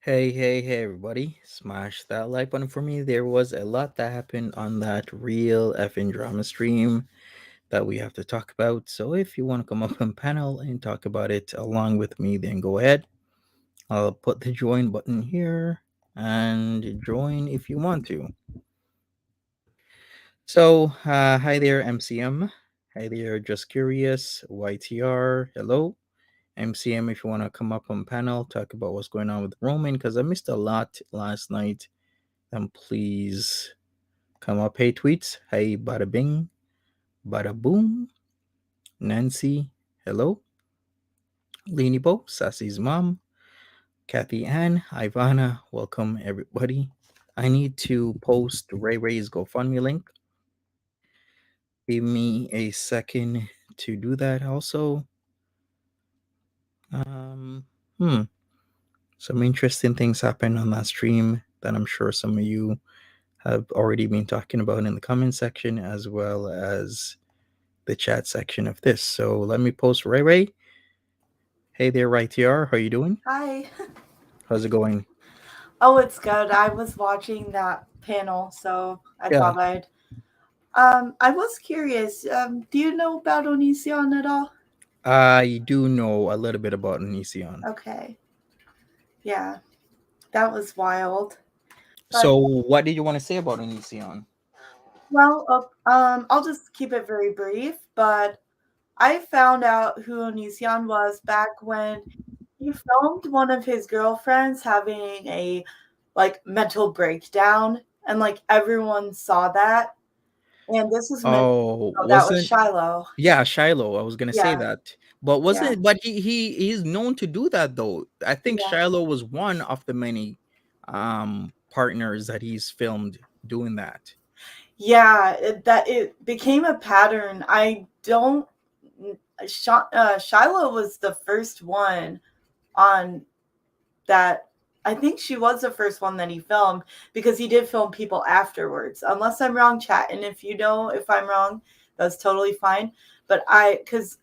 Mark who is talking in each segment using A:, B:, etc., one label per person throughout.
A: Hey, everybody. Smash that like button for me. There was a lot that happened on that real effing drama stream that we have to talk about. So if you want to come up on panel and talk about it along with me, then go ahead. I'll put the join button here and join if you want to. So, hi there, MCM. Hi there, Just Curious, YTR. Hello. MCM, if you want to come up on panel, talk about what's going on with Roman, because I missed a lot last night. And please come up. Hey, tweets. Hey, bada bing, bada boom. Nancy, hello. Leany Bo, Sassy's mom. Kathy Ann, Ivana, welcome everybody. I need to post Ray Ray's GoFundMe link. Give me a second to do that also. Um, hmm. Some interesting things happened on that stream that I'm sure some of you have already been talking about in the comment section as well as the chat section of this. So let me post Ray Ray. Hey there, right here. How you doing?
B: Hi.
A: How's it going?
B: Oh, it's good. I was watching that panel, so I
A: Yeah,
B: thought I'd. I was curious. Do you know about Onision at all?
A: I do know a little bit about Onision.
B: Okay. Yeah, that was wild. But
A: So what did you want to say about Onision?
B: I'll just keep it very brief. But I found out who Onision was back when he filmed one of his girlfriends having a mental breakdown, and everyone saw that. And this was meant.
A: Oh,
B: Oh, that was
A: wasn't
B: Shiloh.
A: yeah, Shiloh. I was gonna say
B: Yeah,
A: that. But
B: yeah,
A: wasn't but he's known to do that though. I think
B: yeah.
A: Shiloh was one of the many partners that he's filmed doing that.
B: Yeah, it became a pattern. I don't. Shiloh was the first one on that. I think she was the first one that he filmed because he did film people afterwards. Unless I'm wrong, chat. And if you know if I'm wrong, that's totally fine. But because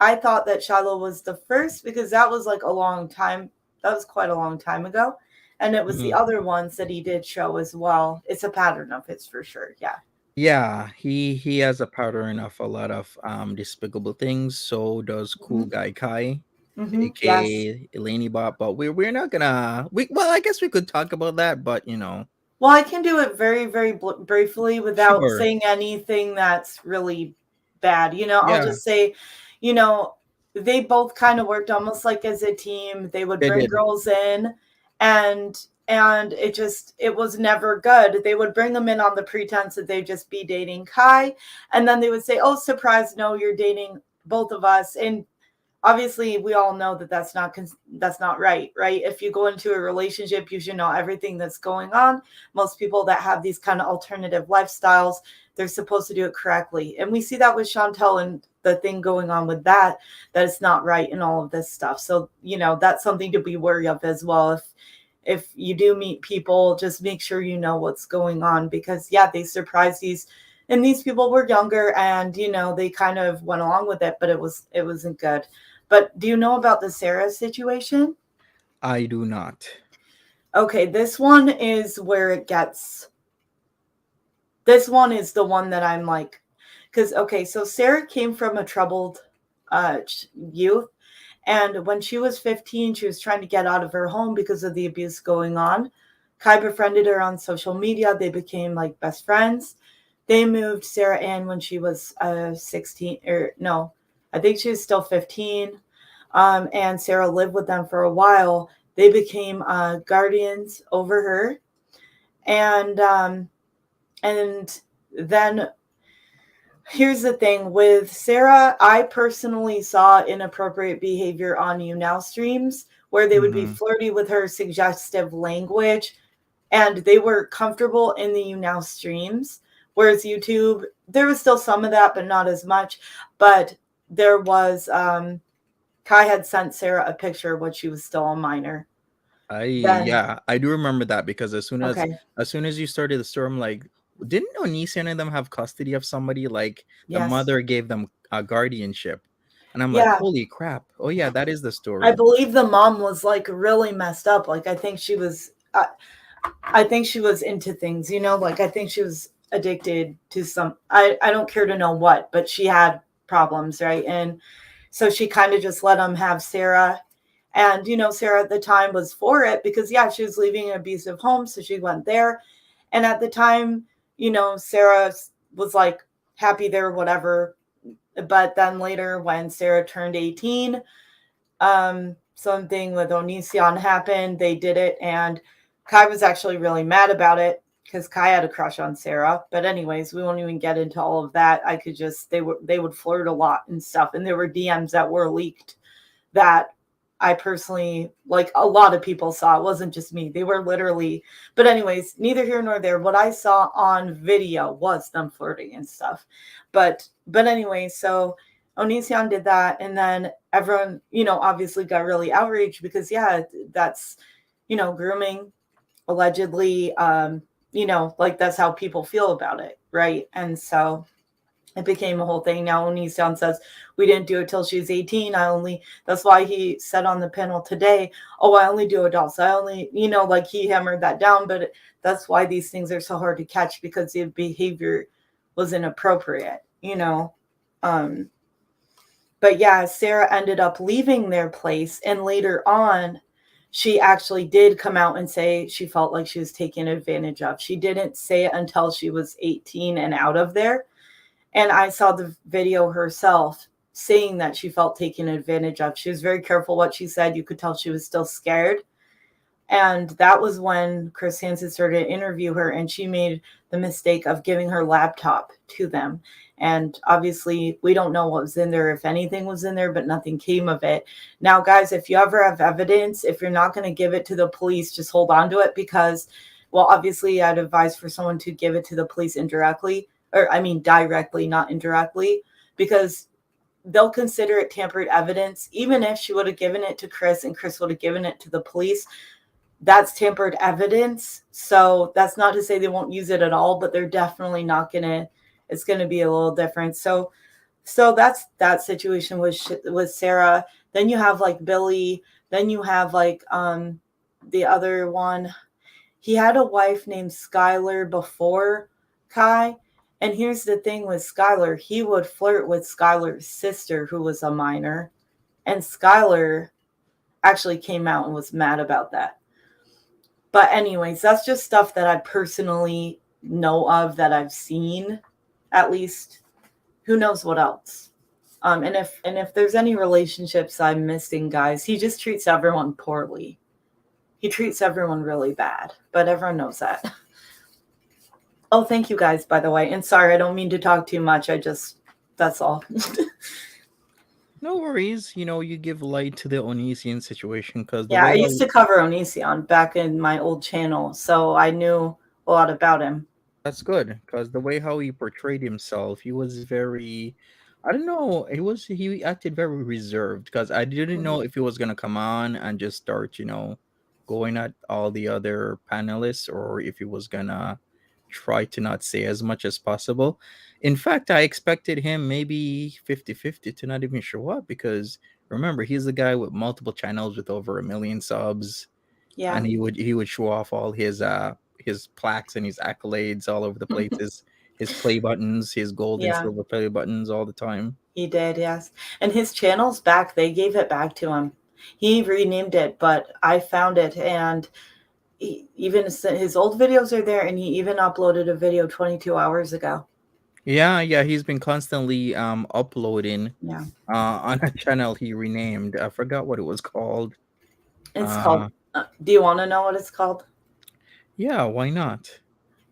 B: I thought that Shiloh was the first because that was like a long time. That was quite a long time ago. And it was the
A: Mhm.
B: other ones that he did show as well. It's a pattern of his for sure. Yeah.
A: Yeah, he has a pattern of a lot of despicable things. So does Cool
B: Hmm.
A: Guy Kai,
B: Yes.
A: aka Eleni Bot. But we're not gonna we well I guess we could talk about that, but
B: Well, I can do it very, very briefly without
A: sure.
B: saying anything that's really bad. I'll
A: Yeah,
B: just say, you know, they both kind of worked almost like as a team. They would
A: they
B: bring
A: did.
B: girls in, and it was never good. They would bring them in on the pretense that they'd just be dating Kai, and then they would say, "Oh, surprise! No, you're dating both of us." And obviously we all know that that's not right. If you go into a relationship, you should know everything that's going on. Most people that have these kind of alternative lifestyles, they're supposed to do it correctly, and we see that with Chantel and the thing going on with that it's not right and all of this stuff. So that's something to be wary of as well. If you do meet people, just make sure you know what's going on, because yeah, they surprise these people were younger, and they kind of went along with it, but it wasn't good. But do you know about the Sarah situation?
A: I do not.
B: Okay, this one is the one that I'm like, because okay, so Sarah came from a troubled youth, and when she was 15, she was trying to get out of her home because of the abuse going on. Kai befriended her on social media. They became like best friends. They moved Sarah in when she was 16, or no, I think she was still 15. And Sarah lived with them for a while. They became guardians over her, and and then here's the thing with Sarah. I personally saw inappropriate behavior on You Now streams where they would be
A: Hmm.
B: flirty with her, suggestive language, and they were comfortable in the You Now streams. Whereas YouTube, there was still some of that, but not as much. But there was Kai had sent Sarah a picture when she was still a minor.
A: I
B: Then
A: yeah, I do remember that because
B: okay,
A: as soon as you started the story, I'm like, didn't Onision and them have custody of somebody? Like the
B: yes.
A: mother gave them a guardianship. And I'm like,
B: Yeah,
A: holy crap. Oh yeah, that is the
B: I
A: story.
B: believe the mom was like really messed up. Like I think she was into things, you know, like I think she was addicted to some I don't care to know what, but she had problems, right? And so she kind of just let him have Sarah. And you know, Sarah at the time was for it because yeah, she was leaving an abusive home, so she went there. And at the time, you know, Sarah was like happy there, whatever. But then later when Sarah turned 18, something with Onision happened. They did it, and Kai was actually really mad about it because Kai had a crush on Sarah. But anyways, we won't even get into all of that. I could just they would flirt a lot and stuff, and there were DMs that were leaked that I personally, like, a lot of people saw. It wasn't just me. They were literally, but anyways, neither here nor there. What I saw on video was them flirting and stuff. But anyway, so Onision did that, and then everyone, you know, obviously got really outraged because yeah, that's, you know, grooming allegedly, you know, like that's how people feel about it, right? And so it became a whole thing. Now Onision says we didn't do it till she was 18. That's why he said on the panel today, oh, I only do adults. I only, you know, like he hammered that down, but that's why these things are so hard to catch because the behavior was inappropriate, you know. Um, but yeah, Sarah ended up leaving their place, and later on, she actually did come out and say she felt like she was taken advantage of. She didn't say it until she was 18 and out of there. And I saw the video herself saying that she felt taken advantage of. She was very careful what she said. You could tell she was still scared. And that was when Chris Hansen started to interview her, and she made the mistake of giving her laptop to them. And obviously, we don't know what was in there, if anything was in there, but nothing came of it. Now, guys, if you ever have evidence, if you're not going to give it to the police, just hold on to it because, well, obviously, I'd advise for someone to give it to the police indirectly, or I mean, directly, not indirectly, because they'll consider it tampered evidence. Even if she would have given it to Chris and Chris would have given it to the police, that's tampered evidence. So that's not to say they won't use it at all, but they're definitely not gonna. It's gonna be a little different. So that's that situation with Sarah. Then you have like Billy. Then you have like the other one. He had a wife named Skylar before Kai. And here's the thing with Skylar, he would flirt with Skylar's sister, who was a minor. And Skylar actually came out and was mad about that. But anyways, that's just stuff that I personally know of, that I've seen, at least. Who knows what else? And if there's any relationships I'm missing, guys, he just treats everyone poorly. He treats everyone really bad, but everyone knows that. Oh, thank you guys, by the way. And sorry, I don't mean to talk too much. That's all.
A: No worries. You know, you give light to the Onision situation because the
B: Yeah, I
A: way
B: used to cover Onision back in my old channel, so I knew a lot about him.
A: that's good because the way how he portrayed himself, he was very, I don't know, he acted very reserved because I didn't know
B: Mhm.
A: if he was gonna come on and just start, going at all the other panelists or if he was gonna try to not say as much as possible. In fact, I expected him maybe 50-50 to not even show up because remember, he's the guy with multiple channels with over 1 million subs,
B: Yeah,
A: and he would show off all his plaques and his accolades all over the place, his play buttons, his gold and
B: yeah,
A: silver play buttons all the time.
B: he did, yes. And his channel's back. They gave it back to him. He renamed it, but I found it, and even his old videos are there, and he even uploaded a video 22 hours ago.
A: Yeah, he's been constantly uploading
B: Yeah,
A: on a channel he renamed. I forgot what it was called.
B: it's called.
A: Uh
B: Do you want to know what it's called?
A: yeah, why not?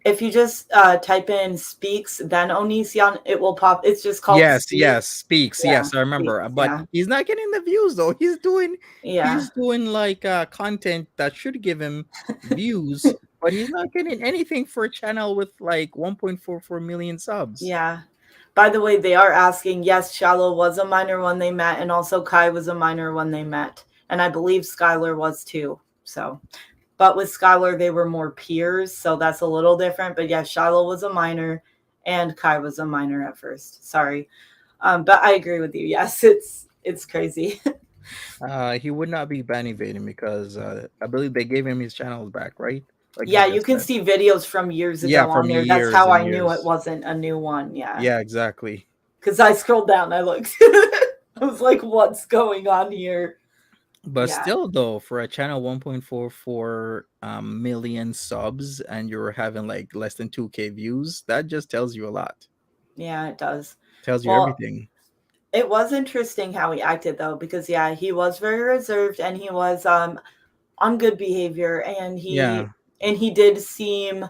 B: If you just type in "speaks" then Onision, it will pop. It's just called
A: Yes,
B: "speak."
A: yes, speaks.
B: Yeah,
A: Yes, I remember.
B: speaks.
A: But
B: Yeah,
A: he's not getting the views though.
B: yeah,
A: He's doing like content that should give him views, but he's not getting anything for a channel with like 1.44 million subs.
B: yeah. By the way, they are asking. Yes, Shallow was a minor when they met, and also Kai was a minor when they met, and I believe Skylar was too. So, but with Skylar, they were more peers, so that's a little different. But yeah, Shiloh was a minor, and Kai was a minor at first. Sorry, but I agree with you. Yes, It's crazy.
A: He would not be ban evading because I believe they gave him his channels back, right? Like you
B: Yeah, you
A: just
B: can
A: said.
B: see videos from years
A: Yeah,
B: ago on
A: from
B: there. That's
A: years
B: how
A: and
B: I knew it
A: years.
B: wasn't a new one. Yeah.
A: Yeah, exactly.
B: Because I scrolled down, I looked. I was like, what's going on here?
A: But
B: Yeah.
A: still, though, for a channel 1.44 million subs and you're having like less than 2K views, that just tells you a lot.
B: Yeah, it does.
A: Tells you
B: Well,
A: everything.
B: it was interesting how he acted though, because yeah, he was very reserved and he was on good behavior, and
A: Yeah.
B: he did seem,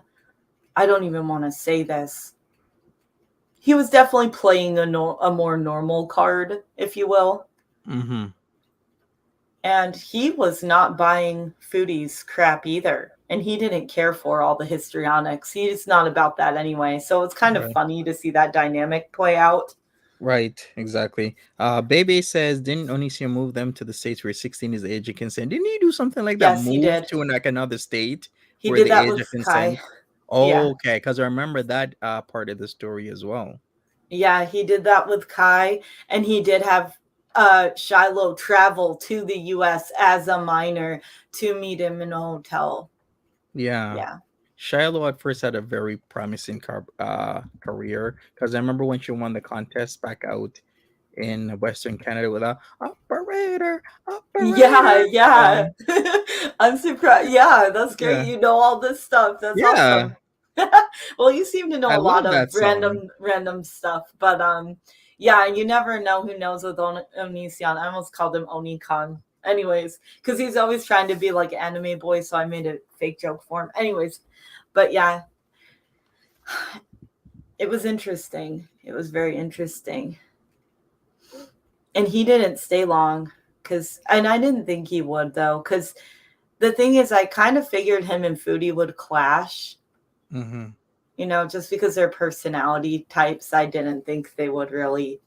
B: I don't even want to say this. He was definitely playing a more normal card, if you will.
A: Mm-hmm.
B: And he was not buying Foodie's crap either. And he didn't care for all the histrionics. He's not about that anyway. So it's kind of
A: Right.
B: funny to see that dynamic play out.
A: Right, exactly. Bebe says, didn't Onision move them to the states where 16 is the age of consent? Didn't he do something like that?
B: Yes, he
A: Move
B: did.
A: to like another state
B: He
A: where
B: did
A: the
B: that
A: age
B: with
A: of
B: Kai.
A: consent?
B: Yeah.
A: Okay, because I remember that part of the story as well.
B: Yeah, he did that with Kai. And he did have Shiloh travel to the US as a minor to meet him in a hotel.
A: Yeah.
B: Yeah.
A: Shiloh at first had a very promising career because I remember when she won the contest back out in Western Canada with a
B: Yeah,
A: operator
B: yeah.
A: song.
B: I'm surprised. Yeah, that's great.
A: Yeah.
B: You know all this stuff. That's
A: Yeah.
B: awesome. Well, you seem to know
A: I
B: a lot
A: love
B: of
A: that song.
B: random stuff, but yeah, you never know who knows with Onision. I almost called him Onikon. Anyways, because he's always trying to be like anime boy, so I made a fake joke for him. Anyways, but yeah, it was interesting. It was very interesting. And he didn't stay long, and I didn't think he would though, because the thing is, I kind of figured him and Foodie would clash,
A: Mm-hmm.
B: just because they're personality types. I didn't think they would really.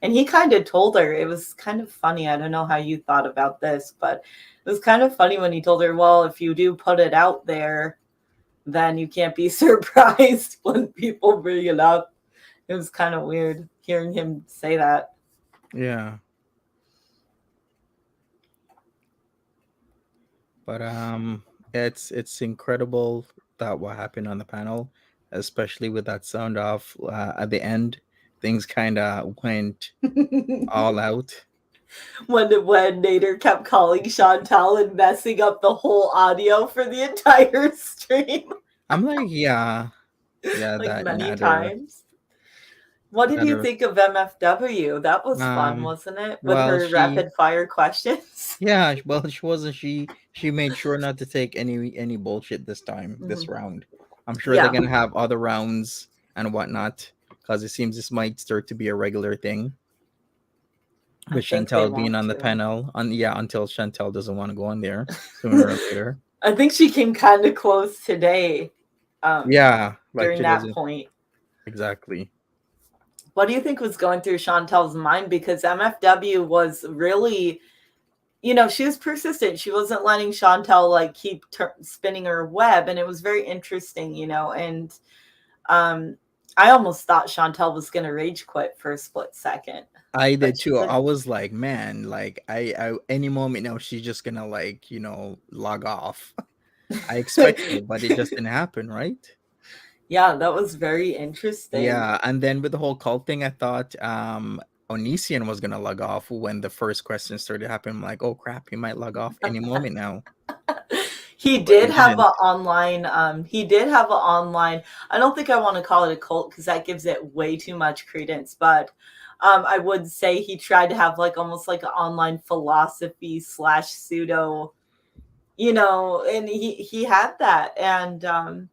B: And he kind of told her, it was kind of funny. I don't know how you thought about this, but it was kind of funny when he told her, well, if you do put it out there, then you can't be surprised when people bring it up. It was kind of weird hearing him say that.
A: Yeah. But it's incredible that what happened on the panel, especially with that sound off at the end. Things kind of went all out.
B: when Nader kept calling Chantal and messing up the whole audio for the entire stream,
A: I'm like, yeah, yeah,
B: like
A: that
B: many
A: Nader,
B: times. What did you
A: Nader.
B: think of MFW? That was fun,
A: Um,
B: wasn't it? With
A: well,
B: her rapid fire questions.
A: yeah, well, she wasn't. She made sure not to take any bullshit this time, this
B: Mhm.
A: round. I'm sure they're
B: Yeah,
A: gonna have other rounds and whatnot because it seems this might start to be a regular thing.
B: I
A: With
B: think they
A: Chantel being
B: want
A: on the
B: to.
A: panel, until Chantel doesn't want to go on there sooner or later.
B: I think she came kind of close today um,
A: Yeah, like
B: during
A: she
B: that
A: doesn't
B: point.
A: exactly.
B: What do you think was going through Chantel's mind? Because MFW was really, she was persistent. She wasn't letting Chantel like keep spinning her web, and it was very interesting, And um, I almost thought Chantel was going to rage quit for a split second,
A: I
B: but
A: did
B: she
A: too. I
B: didn't.
A: was like, man, like I any moment now she's just gonna like log off. I expected, but it just didn't happen, right?
B: Yeah, that was very interesting.
A: Yeah, and then with the whole cult thing, I thought Onision was gonna log off when the first question started happening. I'm like, oh crap, he might log off any moment now,
B: He
A: but
B: did
A: he
B: have
A: didn't.
B: a online. He did have an online. I don't think I want to call it a cult because that gives it way too much credence. But I would say he tried to have like almost like an online philosophy slash pseudo, and he had that, and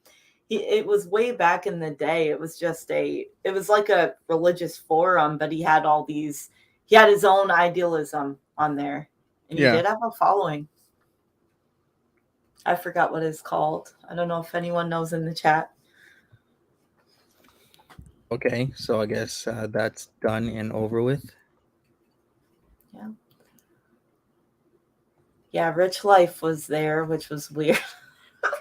B: it was way back in the day. It was it was like a religious forum, but he had his own idealism on there, and he
A: Yeah.
B: did have a following. I forgot what it's called. I don't know if anyone knows in the chat.
A: Okay, so I guess that's done and over with.
B: Yeah. Yeah, Rich Life was there, which was weird.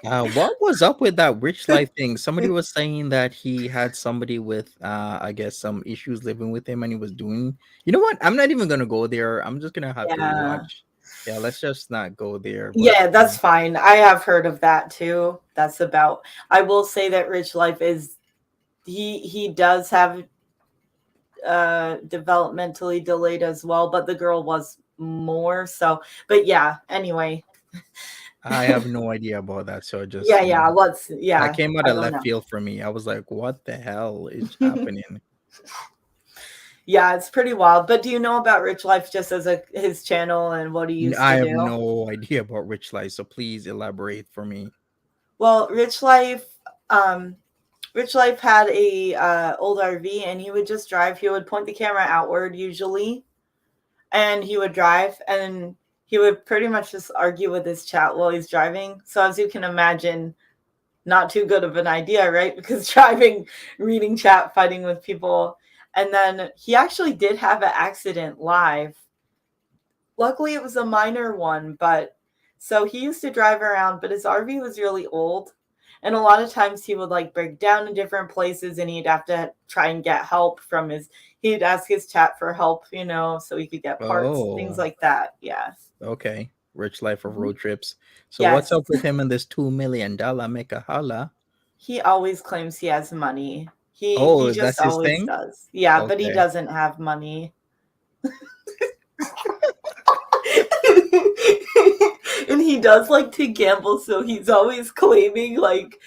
A: What was up with that rich life thing? Somebody was saying that he had somebody with, I guess, some issues living with him, and he was doing. You know what? I'm not even gonna go there. I'm just gonna have to
B: Yeah.
A: rewatch. Yeah, let's just not go there. But
B: Yeah, that's fine. I have heard of that too. That's about I will say that Rich Life is he does have developmentally delayed as well, but the girl was more so. But yeah, anyway.
A: I have no idea about that. So just
B: Yeah,
A: that came out
B: I
A: of
B: don't
A: left
B: know.
A: field for me. I was like, what the hell is happening?
B: Yeah, it's pretty wild. But do you know about Rich Life just as a his channel and what he used
A: I
B: to
A: have
B: do?
A: no idea about rich life. So please elaborate for me.
B: Well, um, Rich Life had a old RV, and he would just drive. He would point the camera outward usually, and he would drive, and he would pretty much just argue with his chat while he's driving. So as you can imagine, not too good of an idea, right? Because driving, reading chat, fighting with people. And then he actually did have an accident live. Luckily, it was a minor one, but so he used to drive around, but his RV was really old. And a lot of times he would like break down in different places and he'd have to try and get help from he'd ask his chat for help, so he could get parts, things
A: Oh,
B: like that. Yeah.
A: okay. Rich life of
B: Mhm.
A: road trips. So what's
B: Yes.
A: up with him and this $2 million make a holla?
B: He always claims he has money. He
A: Oh,
B: just
A: that's his
B: always
A: thing?
B: does. Yeah, but he
A: Okay.
B: doesn't have money. And he does like to gamble, so he's always claiming like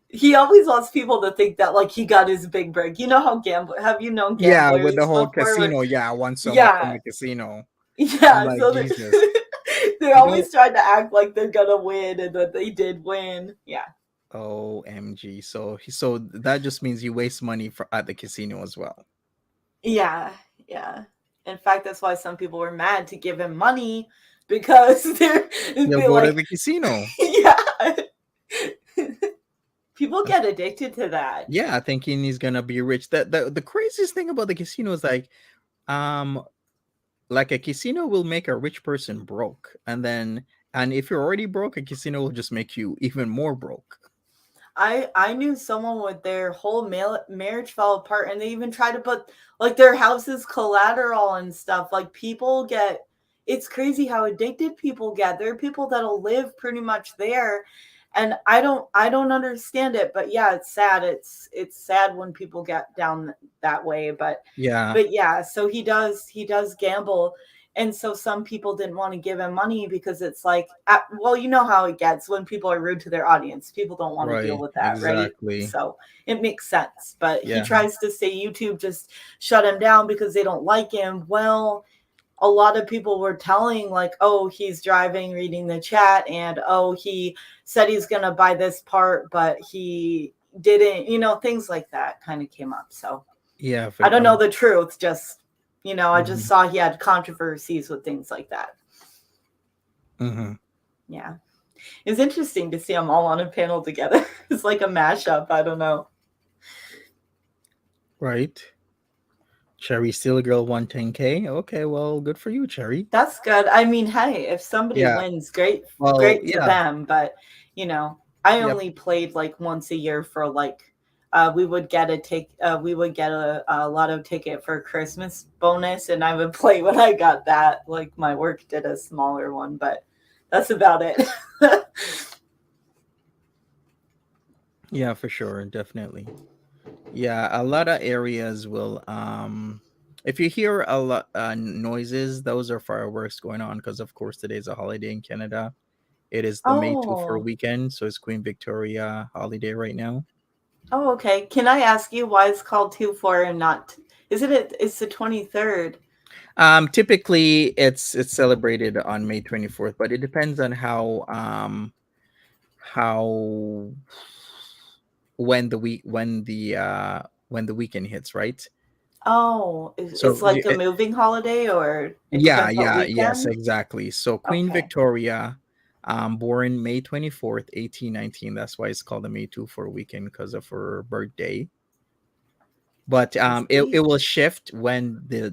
B: he always wants people to think that like he got his big break. You know how gamble have you known
A: Yeah, with the
B: gamblers
A: whole
B: before where
A: casino. Yeah, I won so much from
B: yeah,
A: the casino. I'm
B: yeah,
A: like,
B: so
A: Jesus.
B: they're
A: You know,
B: always trying to act like they're gonna win and that they did win. Yeah.
A: OMG. So that just means you waste money at the casino as well.
B: Yeah, yeah. In fact, that's why some people were mad to give him money because it'd
A: You'll
B: be
A: go to
B: like,
A: the casino.
B: yeah. People get addicted to that.
A: Yeah, thinking he's gonna be rich. The craziest thing about the casino is um, like a casino will make a rich person broke, and if you're already broke, a casino will just make you even more broke.
B: I knew someone with their whole marriage fell apart, and they even tried to put like their house's collateral and stuff. Like people get, it's crazy how addicted people get. There are people that'll live pretty much there, and I don't understand it. But yeah, it's sad. It's sad when people get down that way. But
A: Yeah,
B: but yeah, so he does gamble, and so some people didn't want to give him money because it's like well, you know how it gets when people are rude to their audience, people don't want to deal
A: right.
B: with that, right?
A: Exactly.
B: So it makes sense, but he
A: Yeah.
B: tries to say YouTube just shut him down because they don't like him. Well, a lot of people were telling like, oh, he's driving, reading the chat, and oh, he said he's gonna buy this part but he didn't, things like that kind of came up. So
A: Yeah.
B: I don't know the truth. Just, I just
A: Mhm,
B: saw he had controversies with things like that.
A: mhm.
B: Yeah. It's interesting to see them all on a panel together. It's like a mashup. I don't know.
A: Right. Cherry Steel Girl 110K. Okay, well, good for you, Cherry.
B: That's good. I mean, hey, if somebody
A: Yeah.
B: wins, great,
A: Well,
B: great for
A: yeah.
B: them. But, you know, I
A: Yep.
B: only played like once a year for like, we would get a lotto ticket for Christmas bonus, and I would play when I got that. Like my work did a smaller one, but that's about it.
A: Yeah, for sure. Definitely. Yeah, a lot of areas will if you hear a lot noises, those are fireworks going on because of course today's a holiday in Canada. It is the May 2 for
B: Oh,
A: weekend, so it's Queen Victoria holiday right now.
B: oh, okay. Can I ask you why it's called 2-4 and not? Is it? It's the 23rd.
A: Typically it's celebrated on May 24th, but it depends on how when the weekend hits, right?
B: Oh, it's
A: So
B: like a moving holiday, or it
A: yeah,
B: depends what
A: yeah, yes,
B: weekend.
A: exactly. So Queen
B: Okay.
A: Victoria, born May 24th, 1819. That's why it's called the May 2 for weekend because of her birthday. But
B: I
A: it
B: see.
A: will shift when the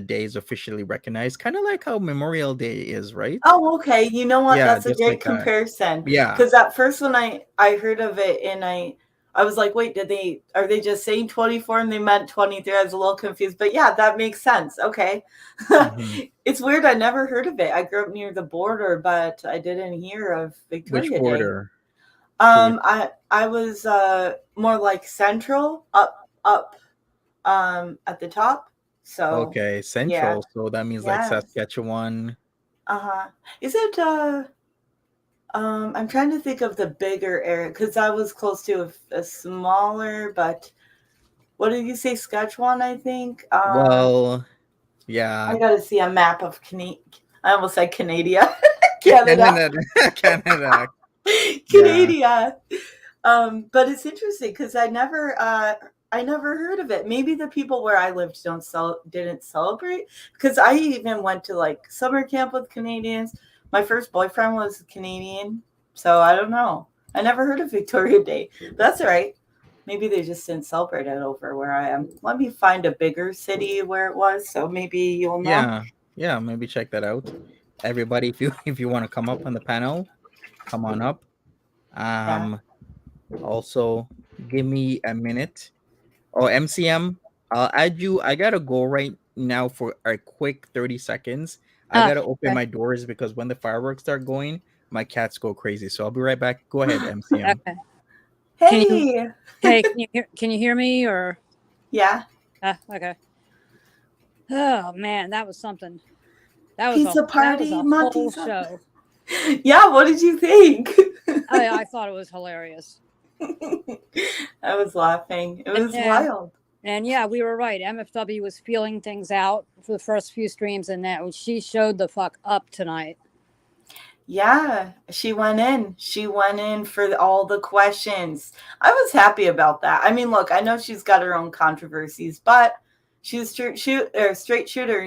A: day is officially recognized, kind of like how Memorial Day is, right?
B: Oh, okay. You know what?
A: Yeah,
B: That's a
A: just
B: great
A: like that.
B: comparison.
A: Yeah.
B: Because at first, when I heard of it, and I was like, wait, are they just saying 24 and they meant 23? I was a little confused, but yeah, that makes sense. Okay.
A: Hmm.
B: It's weird. I never heard of it. I grew up near the border, but I didn't hear of
A: Which
B: Victoria Day.
A: border? To which?
B: I was more like central, up, at the top. So
A: Okay,
B: yeah,
A: Central. So that means like
B: yes.
A: Saskatchewan.
B: Uh-huh. Is it I'm trying to think of the bigger area because I was close to a smaller, but what did you say, Saskatchewan? I think.
A: Well, yeah,
B: I got to see a map of Canada. I almost said Canada, Canada,
A: Canada, Canada. Yeah,
B: Canada. But it's interesting because I never heard of it. Maybe the people where I lived didn't celebrate because I even went to like summer camp with Canadians. My first boyfriend was Canadian, so I don't know. I never heard of Victoria Day. But that's all right. Maybe they just didn't celebrate it over where I am. Let me find a bigger city where it was, so maybe you'll know.
A: yeah, yeah. Maybe check that out, everybody. If you if you want to come up on the panel, come on up.
B: Yeah.
A: Um, also give me a minute. Oh, MCM, I'll add you. I gotta go right now for a quick 30 seconds. I
C: Ah,
A: gotta open
C: okay,
A: my doors because when the fireworks start going, my cats go crazy. So I'll be right back. Go ahead, MCM.
C: okay. Can you
B: Hey.
C: hey, can you hear me or
B: Yeah.
C: okay. Oh man, that was something.
B: Pizza
C: That was
B: party,
C: a whole
B: Monty's up.
C: show.
B: Yeah, what did you think?
C: I thought it was hilarious.
B: I was laughing. It
C: And
B: was wild.
C: and yeah, we were right. MFW was feeling things out for the first few streams, and that she showed the fuck up tonight.
B: Yeah, she went in. She went in for all the questions. I was happy about that. I mean, look, I know she's got her own controversies, but she's straight shooter,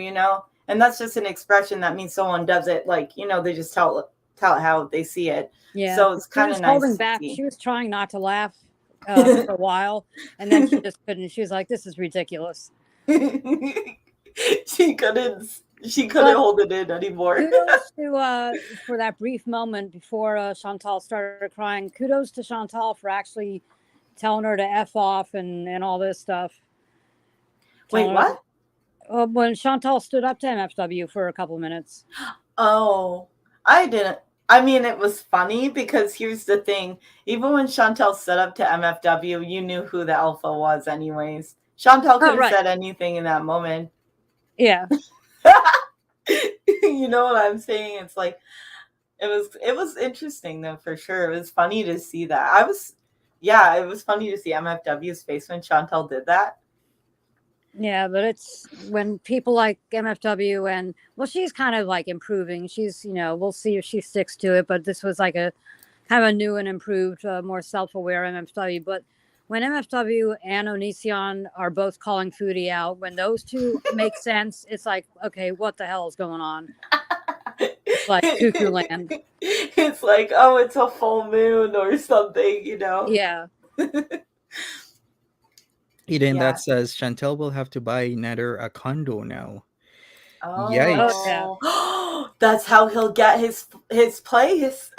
B: and that's just an expression that means someone does it like, they just tell it how they see it.
C: Yeah,
B: So it's
C: she
B: kind
C: was
B: of
C: holding
B: nice to
C: back.
B: see.
C: She was trying not to laugh for a while, and then she just couldn't. She was like, "This is ridiculous."
B: she couldn't she couldn't
C: But
B: hold it in anymore.
C: kudos to for that brief moment before Chantal started crying. Kudos to Chantal for actually telling her to f off and all this stuff.
B: Wait,
C: Telling her
B: what?
C: when Chantal stood up to MFW for a couple minutes.
B: Oh, I didn't. I mean, it was funny because here's the thing. Even when Chantel set up to MFW, you knew who the alpha was, anyways. Chantel
C: Oh
B: could have
C: right,
B: said anything in that moment.
C: yeah,
B: You know what I'm saying? It's like it was interesting though, for sure. It was funny to see that. Yeah, it was funny to see MFW's face when Chantel did that.
C: yeah. But it's when people like MFW and well, she's kind of like improving. She's we'll see if she sticks to it. But this was like a kind of a new and improved, more self-aware MFW. But when MFW and Onision are both calling Foodie out, when those two make sense, it's like, okay, what the hell is going on? It's like cuckoo land.
B: It's like, oh, it's a full moon or something.
C: Yeah.
A: Eden, that
B: Yeah.
A: says Chantel will have to buy Netter a condo now.
C: Oh
A: Yikes.
C: yeah.
B: Oh, that's how he'll get his place.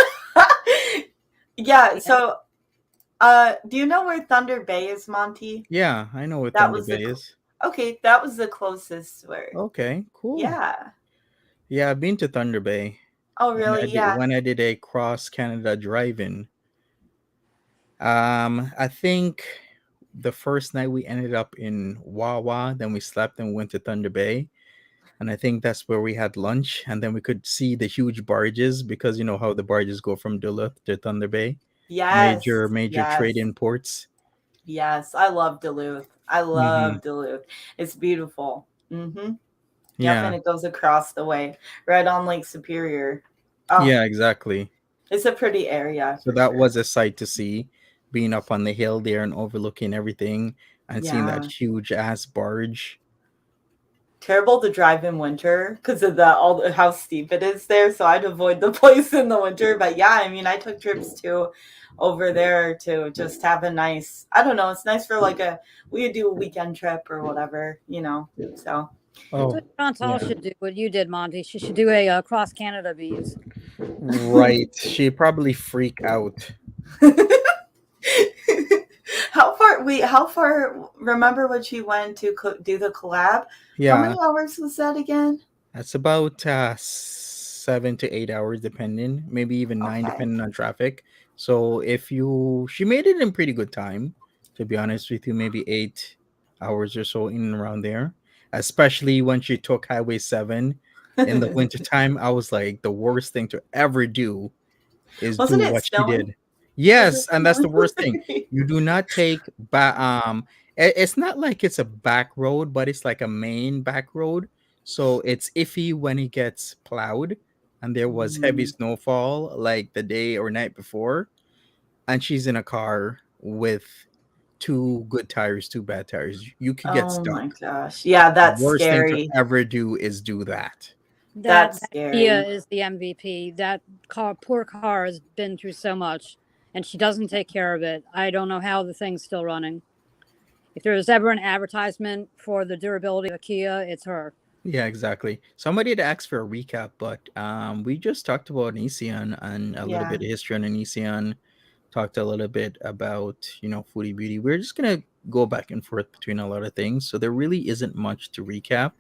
B: Yeah,
C: Yeah.
B: so do you know where Thunder Bay is, Monty?
A: Yeah, I know what
B: That
A: Thunder
B: was
A: Bay is.
B: okay, that was the closest where.
A: Okay, cool.
B: Yeah.
A: Yeah, I've been to Thunder Bay
B: Oh, really? Yeah.
A: when I did a cross Canada drive-in. I think the first night we ended up in Wawa, then we slept and went to Thunder Bay. And I think that's where we had lunch, and then we could see the huge barges because you know how the barges go from Duluth to Thunder Bay,
B: Yes.
A: major trade
B: Yes.
A: imports.
B: Yes. I love Duluth. I
A: Mm-hmm.
B: love Duluth. It's beautiful. Yep,
A: Yeah,
B: and it goes across the way, right on Lake Superior. Oh,
A: yeah, exactly.
B: it's a pretty area
A: So
B: for
A: that
B: sure.
A: was a sight to see, being up on the hill there and overlooking everything and seeing that
B: Yeah.
A: huge ass barge.
B: terrible to drive in winter because of how steep it is there. So I'd avoid the place in the winter. But yeah, I mean, I took trips to over there to just have a nice. I don't know. It's nice for like we would do a weekend trip or whatever, you know. So.
C: So
A: Oh,
C: Chantal
A: yeah.
C: should do what you did, Monty. She should do a cross Canada bees.
A: Right. She'd probably freak out.
B: How far, remember when she went to do the collab? How
A: Yeah.
B: many hours was that again?
A: That's about 7 to 8 hours, depending, maybe even nine,
B: Okay.
A: depending on traffic. So she made it in pretty good time, to be honest with you, maybe 8 hours or so in and around there. Especially when she took Highway 7 in the wintertime. I was like, the worst thing to ever do is do
B: Wasn't it
A: what she
B: snowing?
A: did.
B: Was it
A: Yes, and that's the
B: snowing?
A: worst thing. You do not take it's not like it's a back road, but it's like a main back road. So it's iffy when it gets plowed and there was heavy
B: Mm.
A: snowfall like the day or night before, and she's in a car with two good tires, two bad tires. You could get
B: Oh my
A: stuck.
B: gosh. Yeah,
A: The
B: that's
A: worst thing to
B: scary.
A: ever do is do that.
C: That
B: That's
C: that Kia
B: scary.
C: is the MVP. That poor car has been through so much, and she doesn't take care of it. I don't know how the thing's still running. If there was ever an advertisement for the durability of a Kia, it's her.
A: Yeah, exactly. Somebody had asked for a recap, but we just talked about Nissan and a little
B: Yeah.
A: bit of history on Nissan. Talked a little bit about Foodie Beauty. We're just gonna go back and forth between a lot of things, so there really isn't much to recap.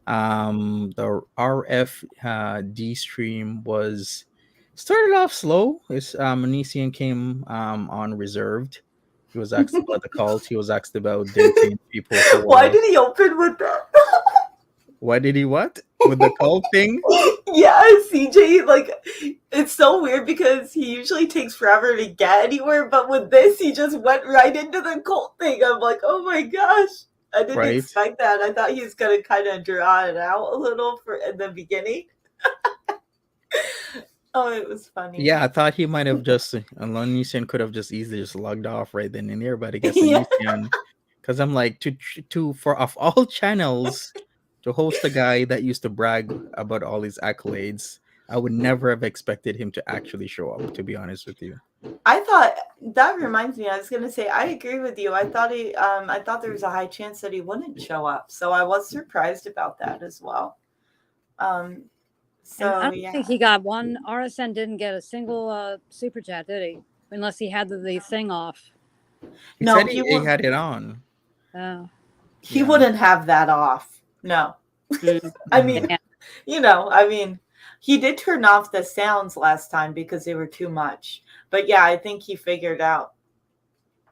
A: The RFD stream was started off slow. It's Nissan came on reserved. He was asked about the cult. He was asked about dating people
B: Why
A: for.
B: did he open with that?
A: Why did he what? With the cult thing?
B: Yeah, CJ, like, it's so weird because he usually takes forever to get anywhere, but with this, he just went right into the cult thing. I'm like, oh my gosh. I didn't
A: Right?
B: expect that. I thought he was going to kind of draw it out a little for in the beginning. Oh, it was funny.
A: Yeah, I thought he might have just Onision could have just easily just logged off right then and there, but I guess
B: Yeah.
A: Onision, because I'm like to for of all channels to host a guy that used to brag about all his accolades, I would never have expected him to actually show up. To be honest with you.
B: I thought that reminds me. I was gonna say I agree with you. I thought there was a high chance that he wouldn't show up, so I was surprised about that as well. Um,
C: And I
B: so
C: don't
B: yeah,
C: think he got one. RSN didn't get a single super chat, did he? Unless he had the thing off.
A: He
B: no,
A: said he had it on.
C: Oh.
B: he
A: Yeah.
B: wouldn't have that off. No, I mean,
C: Yeah.
B: he did turn off the sounds last time because they were too much. But yeah, I think he figured out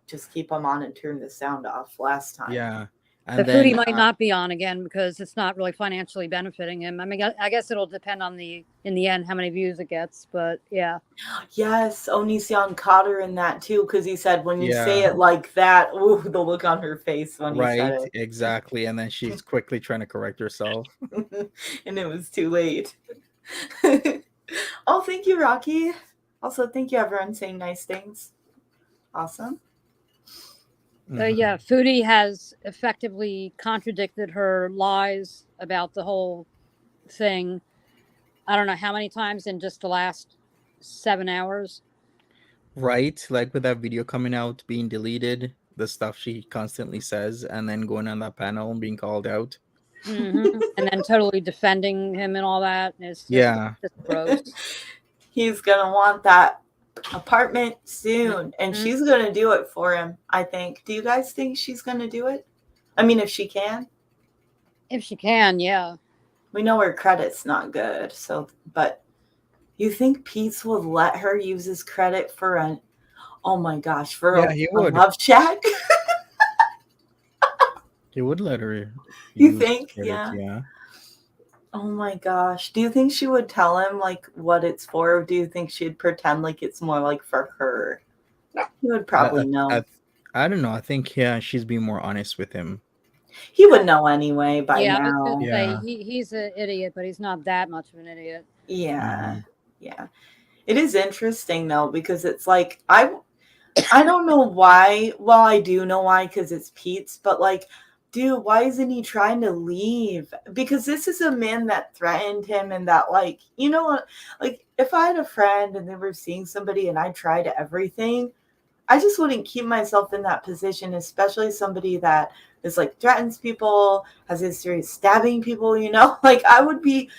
B: just keep them on and turn the sound off last time.
A: Yeah.
C: The
A: And
C: foodie
A: then
C: might not be on again because it's not really financially benefiting him. I mean, I guess it'll depend on in the end how many views it gets, but yeah.
B: Yes, Onision caught her in that too because he said when you say
A: yeah,
B: it like that, ooh, the look on her face when he
A: right,
B: said
A: exactly. And then she's quickly trying to correct herself.
B: it, and it was too late. Oh, thank you, Rocky. Also, thank you, everyone, saying nice things. Awesome.
C: Yeah, Foodie has effectively contradicted her lies about the whole thing. I don't know how many times in just the last 7 hours.
A: Right, like with that video coming out, being deleted, the stuff she constantly says, and then going on that panel and being called out.
C: And then totally defending him and all that. It's just gross.
B: He's going to want that apartment soon, and she's going to do it for him, I think. Do you guys think she's going to do it? I mean, if she can.
C: If she can, yeah.
B: We know her credit's not good, but you think Pete's would let her use his credit for a love shack?
A: He would let her.
B: You think?
A: Credit,
B: Yeah. Oh my gosh. Do you think she would tell him like what it's for? Or do you think she'd pretend like it's more like for her? He would probably know.
A: I don't know. I think she's being more honest with him.
B: He would know anyway by now.
C: I was going to say he's an idiot, but he's not that much of an idiot.
B: Yeah. Yeah. It is interesting though because it's like I don't know why. Well, I do know why because it's Pete's, but like dude, why isn't he trying to leave? Because this is a man that threatened him and that, like, you know what? Like, if I had a friend and they were seeing somebody and I tried everything, I just wouldn't keep myself in that position, especially somebody that is like threatens people, has a history of stabbing people, you know? Like, I would be,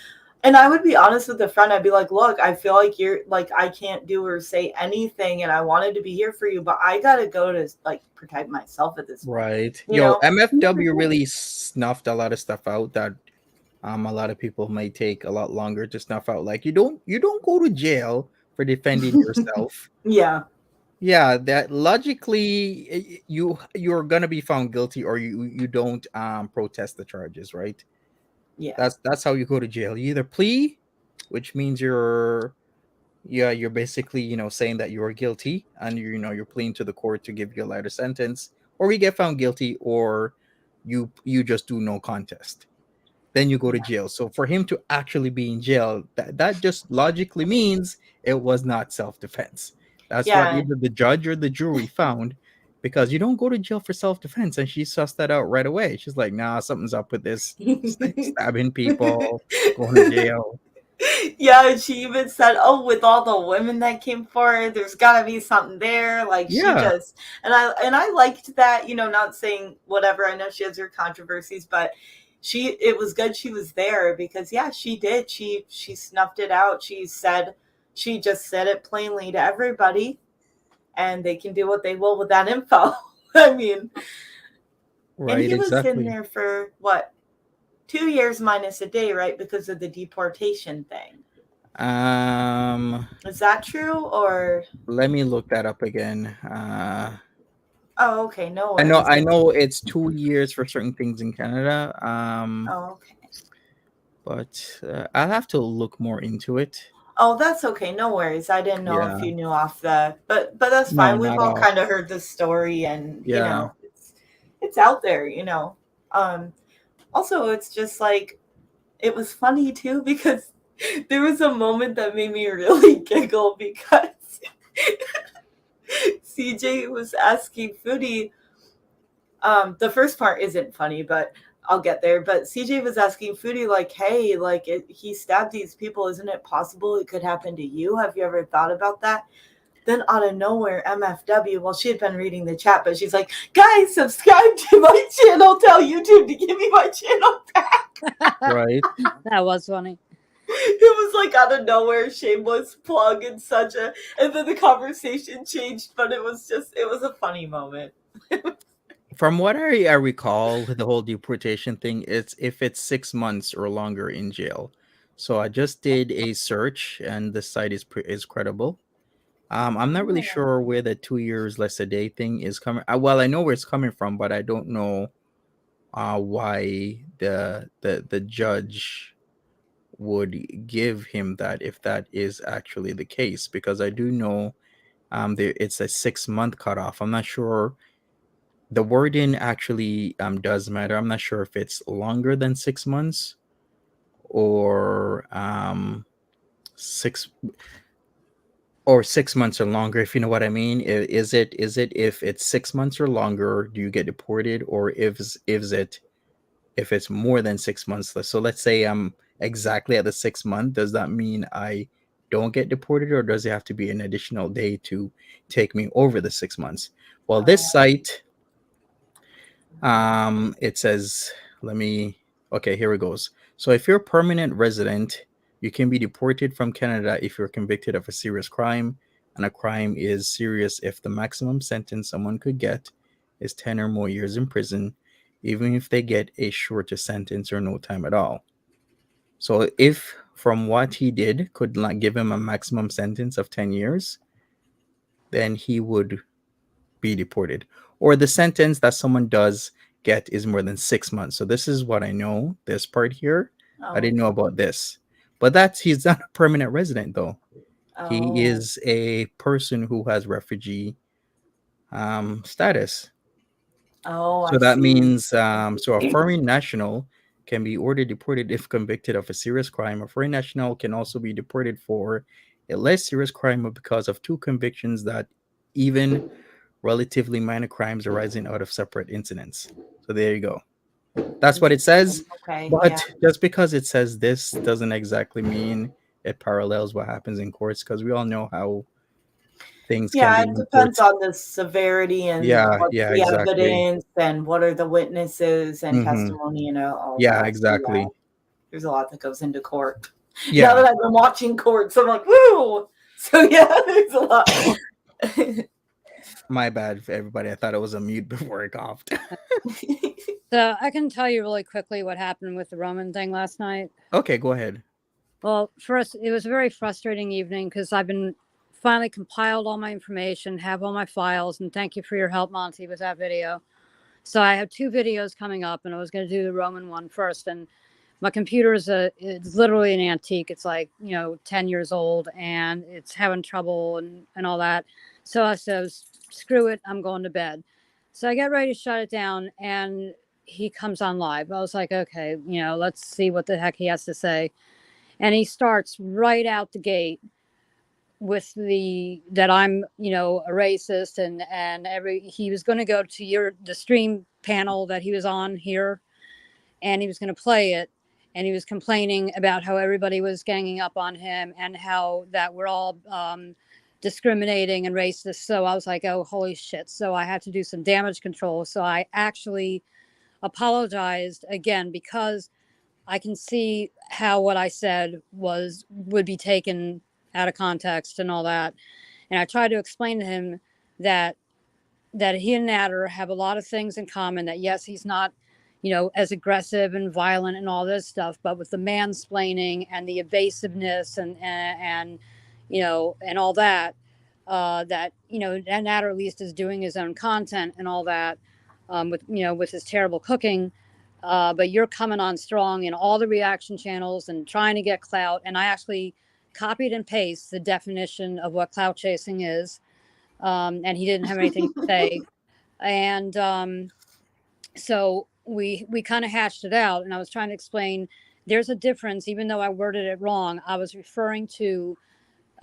B: and I would be honest with the friend. I'd be like, look, I feel like you're like, I can't do or say anything, and I wanted to be here for you, but I gotta go to like protect myself at this point,
A: Right.
B: you
A: Yo,
B: know?
A: MFW really snuffed a lot of stuff out that a lot of people may take a lot longer to snuff out. Like you don't go to jail for defending yourself.
B: Yeah.
A: Yeah, that logically you're gonna be found guilty, or you don't protest the charges, right?
B: Yeah.
A: That's how you go to jail. You either plea, which means you're basically, saying that you are guilty, and you're pleading to the court to give you a lighter sentence, or you get found guilty, or you just do no contest. Then you go to
B: Yeah.
A: jail. So for him to actually be in jail, that just logically means it was not self-defense. That's what
B: Yeah.
A: either the judge or the jury found, because you don't go to jail for self-defense. And she sussed that out right away. She's like, nah, something's up with this, stabbing people, going to jail.
B: Yeah, and she even said, "Oh, with all the women that came forward, there's got to be something there." Like she
A: Yeah.
B: just, and I liked that. You know, not saying whatever. I know she has her controversies, but it was good she was there because yeah, she did. She snuffed it out. She just said it plainly to everybody, and they can do what they will with that info. I mean, and
A: Right,
B: he was in
A: exactly.
B: there for what, 2 years minus a day, right? Because of the deportation thing.
A: Um,
B: Is that true or?
A: Let me look that up again.
B: Oh, okay, no
A: I know
B: worries.
A: I know it's 2 years for certain things in Canada.
B: Oh, okay.
A: But I'll have to look more into it.
B: Oh, that's okay. No worries. I didn't know if
A: Yeah.
B: you knew off the, but that's
A: No,
B: fine. We've
A: not
B: all
A: off.
B: kind of heard this story, and
A: Yeah.
B: it's out there. Um. Also, it's just like it was funny too because there was a moment that made me really giggle because CJ was asking Foodie. The first part isn't funny, but I'll get there. But CJ was asking Foodie, like, hey, like, he stabbed these people. Isn't it possible it could happen to you? Have you ever thought about that? Then out of nowhere, MFW, well, she had been reading the chat, but she's like, guys, subscribe to my channel. Tell YouTube to give me my channel back.
A: Right.
C: That was funny.
B: It was like out of nowhere, shameless plug and and then the conversation changed, but it was a funny moment.
A: From what I recall, the whole deportation thing, it's if it's 6 months or longer in jail. So I just did a search, and the site is credible. I'm not really sure where the 2 years less a day thing is coming. Well, I know where it's coming from, but I don't know why the judge would give him that, if that is actually the case, because I do know it's a 6 month cutoff. I'm not sure. The wording actually does matter. I'm not sure if it's longer than 6 months, or 6 6 months or longer, if you know what I mean. Is it if it's 6 months or longer, do you get deported, or if it's more than 6 months? So let's say I'm exactly at the 6 month. Does that mean I don't get deported, or does it have to be an additional day to take me over the 6 months? Well, this site, it says, let me, okay, here it goes. So if you're a permanent resident, you can be deported from Canada if you're convicted of a serious crime, and a crime is serious if the maximum sentence someone could get is 10 or more years in prison, even if they get a shorter sentence or no time at all. So if from what he did could not give him a maximum sentence of 10 years, then he would be deported. Or the sentence that someone does get is more than 6 months. So this is what I know, this part here. I
B: Oh,
A: didn't know about this. But he's not a permanent resident though. He
B: oh,
A: is a person who has refugee status.
B: oh, I
A: So that
B: see.
A: means, so a foreign national can be ordered deported if convicted of a serious crime. A foreign national can also be deported for a less serious crime, or because of two convictions that even relatively minor crimes arising out of separate incidents. So there you go. That's what it says.
B: Okay, yeah.
A: But just because it says this doesn't exactly mean it parallels what happens in courts, because we all know how things can
B: Yeah,
A: be
B: it
A: in
B: depends
A: courts.
B: on the severity and
A: Yeah,
B: what's
A: yeah,
B: the
A: exactly.
B: evidence and what are the witnesses and
A: Hmm.
B: testimony and all
A: Yeah,
B: that. So yeah,
A: exactly.
B: there's a lot that goes into court. Now
A: Yeah.
B: that I've been watching courts, I'm like, woo! So yeah, there's a lot.
A: My bad for everybody. I thought it was a mute before it coughed.
C: So I can tell you really quickly what happened with the Roman thing last night.
A: Okay, go ahead.
C: Well, first, it was a very frustrating evening because I've been finally compiled all my information, have all my files, and thank you for your help, Monty, with that video. So I have 2 videos coming up, and I was going to do the Roman one first. And my computer is it's literally an antique. It's like 10 years old, and it's having trouble and all that. So I said, screw it, I'm going to bed. So I get ready to shut it down, and he comes on live. I was like, okay, let's see what the heck he has to say. And he starts right out the gate with that I'm, a racist, and he was going to go to the stream panel that he was on here, and he was going to play it, and he was complaining about how everybody was ganging up on him and how that we're all discriminating and racist. So I was like, oh, holy shit. So I had to do some damage control. So I actually apologized again because I can see how what I said would be taken out of context and all that. And I tried to explain to him that he and Natter have a lot of things in common. That yes, he's not, as aggressive and violent and all this stuff, but with the mansplaining and the evasiveness and and all that, that and Natter at least is doing his own content and all that, with his terrible cooking. But you're coming on strong in all the reaction channels and trying to get clout. And I actually copied and pasted the definition of what clout chasing is. And he didn't have anything to say. And so we kind of hashed it out. And I was trying to explain there's a difference, even though I worded it wrong. I was referring to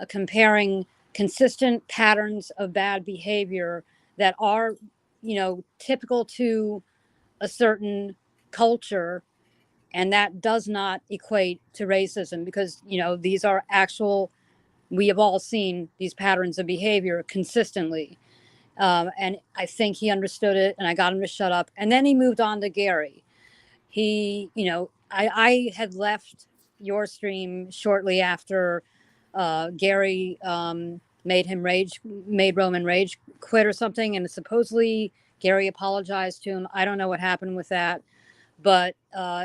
C: comparing consistent patterns of bad behavior that are, typical to a certain culture, and that does not equate to racism because these are actual, we have all seen these patterns of behavior consistently, and I think he understood it, and I got him to shut up, and then he moved on to Gary. I had left your stream shortly after Gary made Roman rage quit or something, and supposedly Gary apologized to him. I don't know what happened with that, but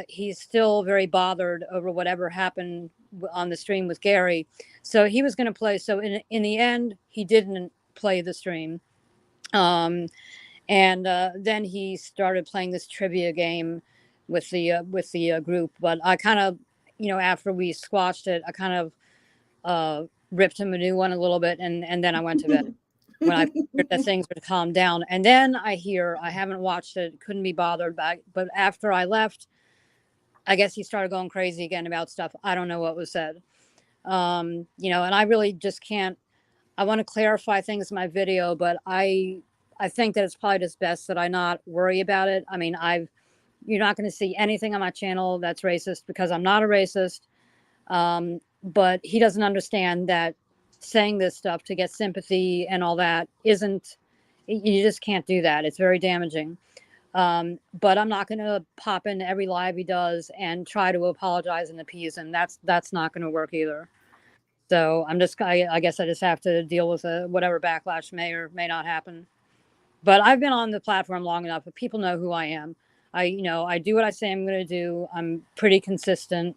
C: he's still very bothered over whatever happened on the stream with Gary. So he was going to play. So in the end, he didn't play the stream. And then he started playing this trivia game with the group. But I kind of, after we squashed it, I kind of ripped him a new one a little bit, and then I went to bed when I figured that things would calm down. And then I haven't watched it, couldn't be bothered back. But after I left, I guess he started going crazy again about stuff. I don't know what was said. And I really just can't. I want to clarify things in my video, but I think that it's probably just best that I not worry about it. I mean, you're not going to see anything on my channel that's racist because I'm not a racist. But he doesn't understand that saying this stuff to get sympathy and all that isn't, you just can't do that. It's very damaging. But I'm not going to pop into every live he does and try to apologize and appease him. That's not going to work either. So I guess I just have to deal with whatever backlash may or may not happen. But I've been on the platform long enough, but people know who I am. I do what I say I'm going to do. I'm pretty consistent,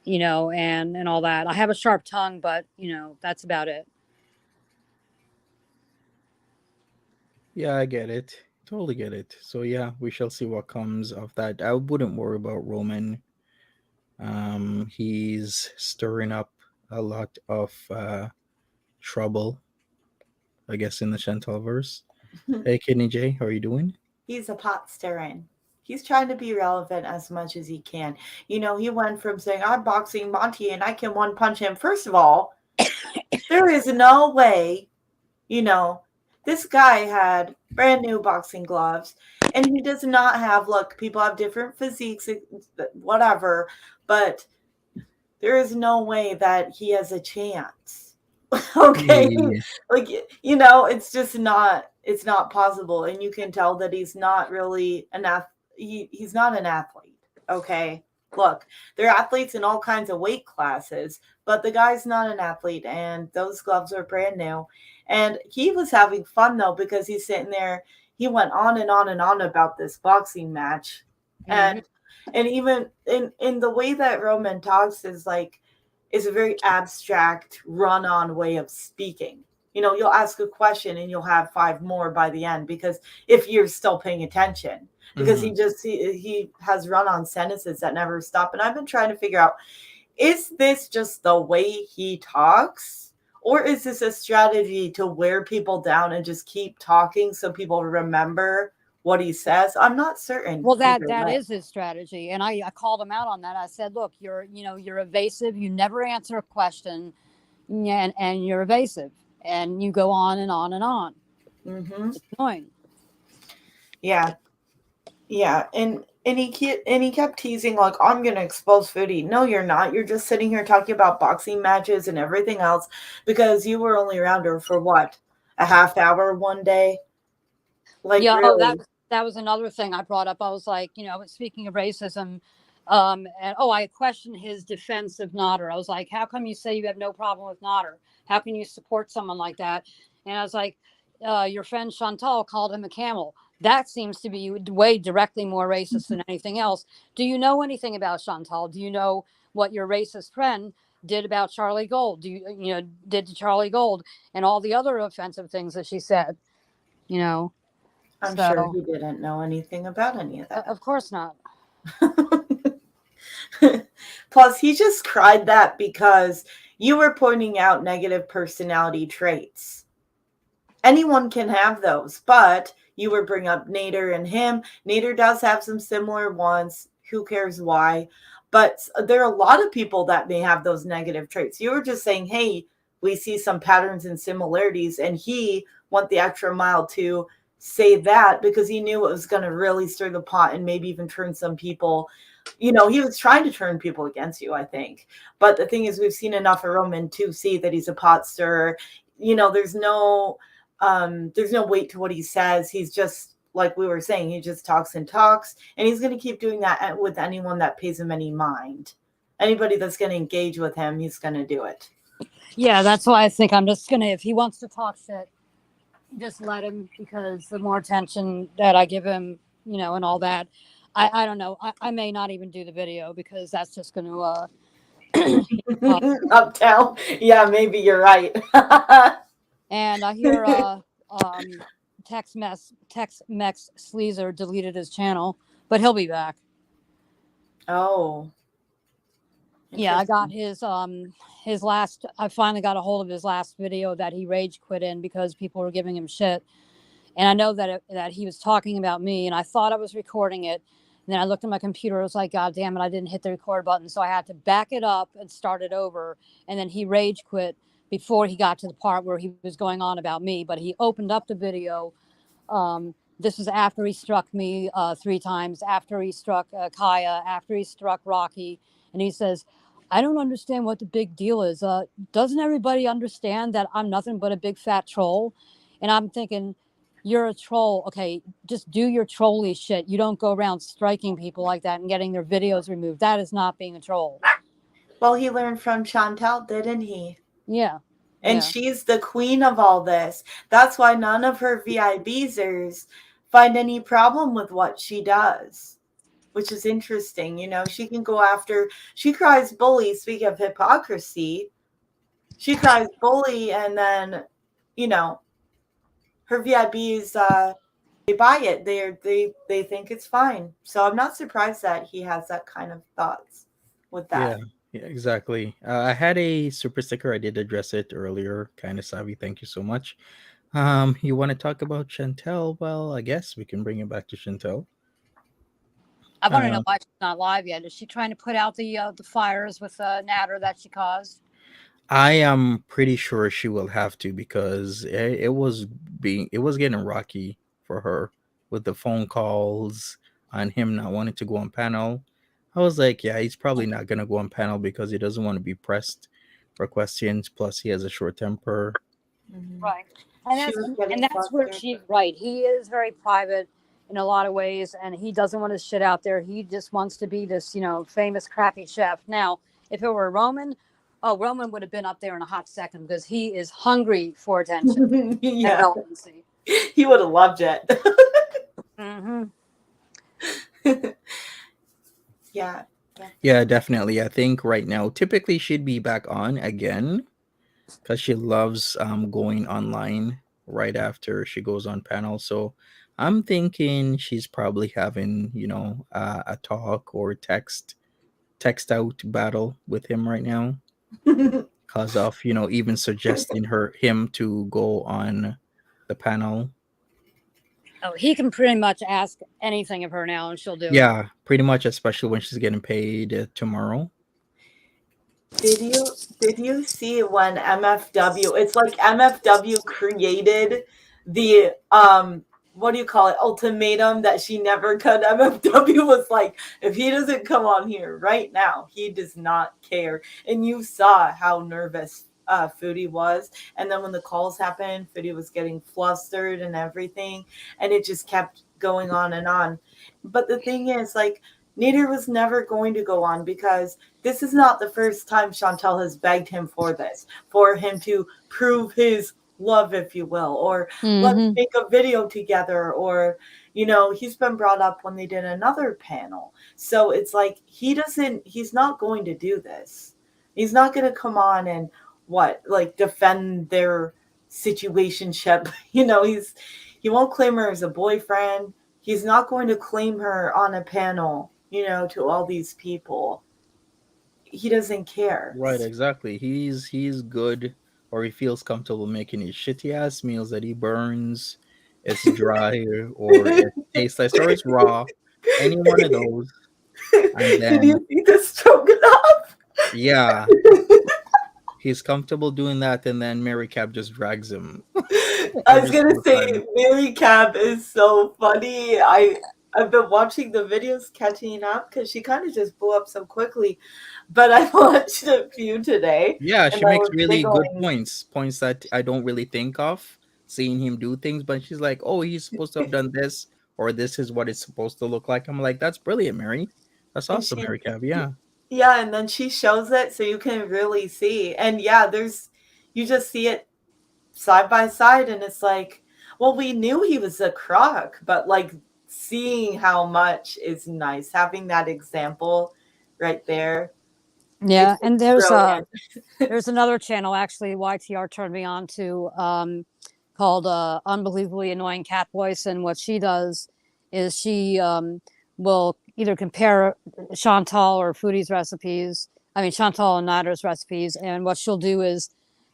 C: and all that. I have a sharp tongue, but that's about it.
A: Yeah, I get it. Totally get it. So yeah, we shall see what comes of that. I wouldn't worry about Roman. He's stirring up a lot of trouble, I guess, in the Chantalverse. Hey, Kidney J, how are you doing?
B: He's a pot stirring. He's trying to be relevant as much as he can. He went from saying, I'm boxing Monty and I can one punch him. First of all, there is no way, this guy had brand new boxing gloves And he does not have, look, people have different physiques, whatever, but there is no way that he has a chance. Okay?
A: Yeah.
B: Like, it's just not, it's not possible. And you can tell that he's not really he's not an athlete. Okay? Look, they're athletes in all kinds of weight classes, but the guy's not an athlete, and those gloves are brand new. And he was having fun though, because he's sitting there. He went on and on and on about this boxing match,
C: Mhm.
B: and even in the way that Roman talks is a very abstract, run-on way of speaking. You'll ask a question and you'll have five more by the end, because if you're still paying attention, because
A: Mhm.
B: he has run-on sentences that never stop. And I've been trying to figure out, is this just the way he talks, or is this a strategy to wear people down and just keep talking so people remember what he says? I'm not certain
C: Well, that
B: either
C: that
B: way.
C: is his strategy, and I called him out on that. I said, "Look, you're evasive. You never answer a question, and you're evasive, and you go on and on and on.
B: Hmm.
C: It's annoying."
B: Yeah. Yeah, and he kept teasing, like, I'm gonna expose Foodie. No, you're not. You're just sitting here talking about boxing matches and everything else, because you were only around her for what, a half hour one day? Like,
C: Yeah. Oh, that
B: really?
C: was that was another thing I brought up. I was like, speaking of racism, and I questioned his defense of Nodder. I was like, "How come you say you have no problem with Nodder? How can you support someone like that?" And I was like, "Your friend Chantal called him a camel. That seems to be way directly more racist than anything else. Do you know anything about Chantal? Do you know what your racist friend did about Charlie Gold? Did to Charlie Gold and all the other offensive things that she said? You know."
B: I'm sure
C: So,
B: he didn't know anything about any of that.
C: of course not.
B: Plus, he just cried that because you were pointing out negative personality traits. Anyone can have those, but you were bringing up Nader and him. Nader does have some similar ones. Who cares why? But there are a lot of people that may have those negative traits. You were just saying, hey, we see some patterns and similarities, and he went the extra mile to say that because he knew it was going to really stir the pot and maybe even turn some people. He was trying to turn people against you, I think. But the thing is, we've seen enough of Roman to see that he's a pot stirrer. There's no weight to what he says. He's just, like we were saying, he just talks and talks, and he's going to keep doing that with anyone that pays him any mind. Anybody that's going to engage with him, he's going to do it.
C: Yeah, that's why I think I'm just gonna. If he wants to talk shit, just let him. Because the more attention that I give him, and all that, I don't know. I may not even do the video because that's just gonna cause.
B: Uptown. Yeah, maybe you're right.
C: And I hear Tex Mex Sleazer deleted his channel, but he'll be back.
B: Oh,
C: Yeah, I got
B: interesting.
C: his last. I finally got a hold of his last video that he rage quit in because people were giving him shit. And I know that he was talking about me, and I thought I was recording it. And then I looked at my computer. I was like, God damn it, I didn't hit the record button, so I had to back it up and start it over. And then he rage quit before he got to the part where he was going on about me. But he opened up the video. This was after he struck me 3 times, after he struck Kaya, after he struck Rocky, and he says, "I don't understand what the big deal is. Doesn't everybody understand that I'm nothing but a big fat troll?" And I'm thinking, you're a troll. Okay, just do your trolly shit. You don't go around striking people like that and getting their videos removed. That is not being a troll.
B: Well, he learned from Chantal, didn't he?
C: Yeah,
B: And
C: yeah.
B: she's the queen of all this. That's why none of her VIBzers find any problem with what she does, which is interesting. She can go after, she cries bully. Speaking of hypocrisy, she cries bully, and then, you know, her VIBs, they buy it. They think it's fine. So I'm not surprised that he has that kind of thoughts with
A: Yeah,
B: that.
A: yeah, exactly. I had a super sticker. I did address it earlier. Kind of savvy. Thank you so much. You want to talk about Chantel? Well, I guess we can bring it back to Chantel.
C: I want to know
A: Uh,
C: why she's not live yet. Is she trying to put out the fires with Natter that she caused?
A: I am pretty sure she will have to because it was getting rocky for her with the phone calls and him not wanting to go on panel. I was like, yeah, he's probably not gonna go on panel because he doesn't want to be pressed for questions. Plus, he has a short temper.
B: Mhm.
C: Right. And
B: She
C: that's
B: was getting
C: and that's where
B: flustered.
C: she's right. He is very private in a lot of ways, and he doesn't want his shit out there. He just wants to be this, famous crappy chef. Now, if it were Roman, oh, Roman would have been up there in a hot second because he is hungry for attention and
B: Yeah,
C: relevancy.
B: he would have loved it.
C: Mm-hmm.
B: Yeah.
A: Yeah, definitely. I think right now, typically she'd be back on again because she loves going online right after she goes on panel. So I'm thinking she's probably having a talk or text out battle with him right now because of even suggesting him to go on the panel.
C: Oh, he can pretty much ask anything of her now, and she'll do it.
A: Yeah, pretty much, especially when she's getting paid tomorrow.
B: Did you see when MFW, it's like MFW created the what do you call it, ultimatum that she never could. MFW was like, if he doesn't come on here right now, he does not care. And you saw how nervous Foodie was. And then when the calls happened, Foodie was getting flustered and everything. And it just kept going on and on. But the thing is, like, Nader was never going to go on because this is not the first time Chantel has begged him for this, for him to prove his love, if you will, or let's
C: Mm-hmm.
B: make a video together, or, he's been brought up when they did another panel. So it's like, he's not going to do this. He's not going to come on and defend their situationship. He won't claim her as a boyfriend. He's not going to claim her on a panel, to all these people. He doesn't care.
A: Right, exactly. He's good, or he feels comfortable making his shitty ass meals that he burns. It's dry, or it tasteless, or it's raw. Any one of those. And
B: Did
A: then,
B: you see the stroganoff?
A: yeah, he's comfortable doing that, and then Mary Cap just drags him
B: I was
A: every
B: gonna
A: single time.
B: say Mary Cab is so funny. I've been watching the videos catching up because she kind of just blew up so quickly. But I watched a few today,
A: Yeah,
B: and
A: she
B: I
A: makes
B: was
A: really good
B: giggling.
A: points that I don't really think of seeing him do things, but she's like, "Oh, he's supposed to have done this, or this is what it's supposed to look like." I'm like, "That's brilliant, Mary. That's
B: And
A: awesome,
B: she,
A: Mary Cav." Yeah.
B: yeah, and then she shows it so you can really see. And yeah, you just see it side by side, and it's like, well, we knew he was a crock, but like seeing how much is nice, having that example right there.
C: Yeah, and
B: It's brilliant.
C: there's another channel actually YTR turned me on to, called Unbelievably Annoying Cat Voice, and what she does is she will either compare Chantal or Foodie's recipes. I mean Chantal and Nader's recipes, and what she'll do is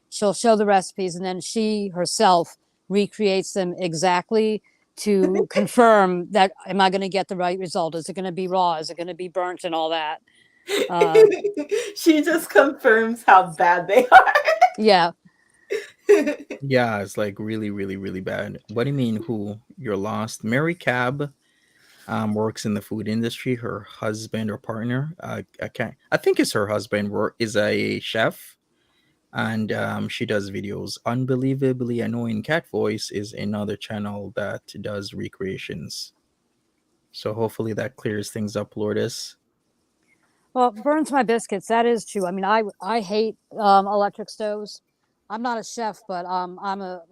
C: she'll show the recipes, and then she herself recreates them exactly to confirm that am I going to get the right result? Is it going to be raw? Is it going to be burnt and all that? Uh,
B: She just confirms how bad they are.
C: yeah,
A: Yeah, it's like really, really, really bad. What do you mean? Who? You're lost. Mary Cab works in the food industry. Her husband or partner, I can't. I think it's her husband. Is a chef, and she does videos. Unbelievably Annoying Cat Voice is another channel that does recreations. So hopefully that clears things up, Lourdes.
C: well, burns my biscuits. That is true. I mean, I hate electric stoves. I'm not a chef, but I'm a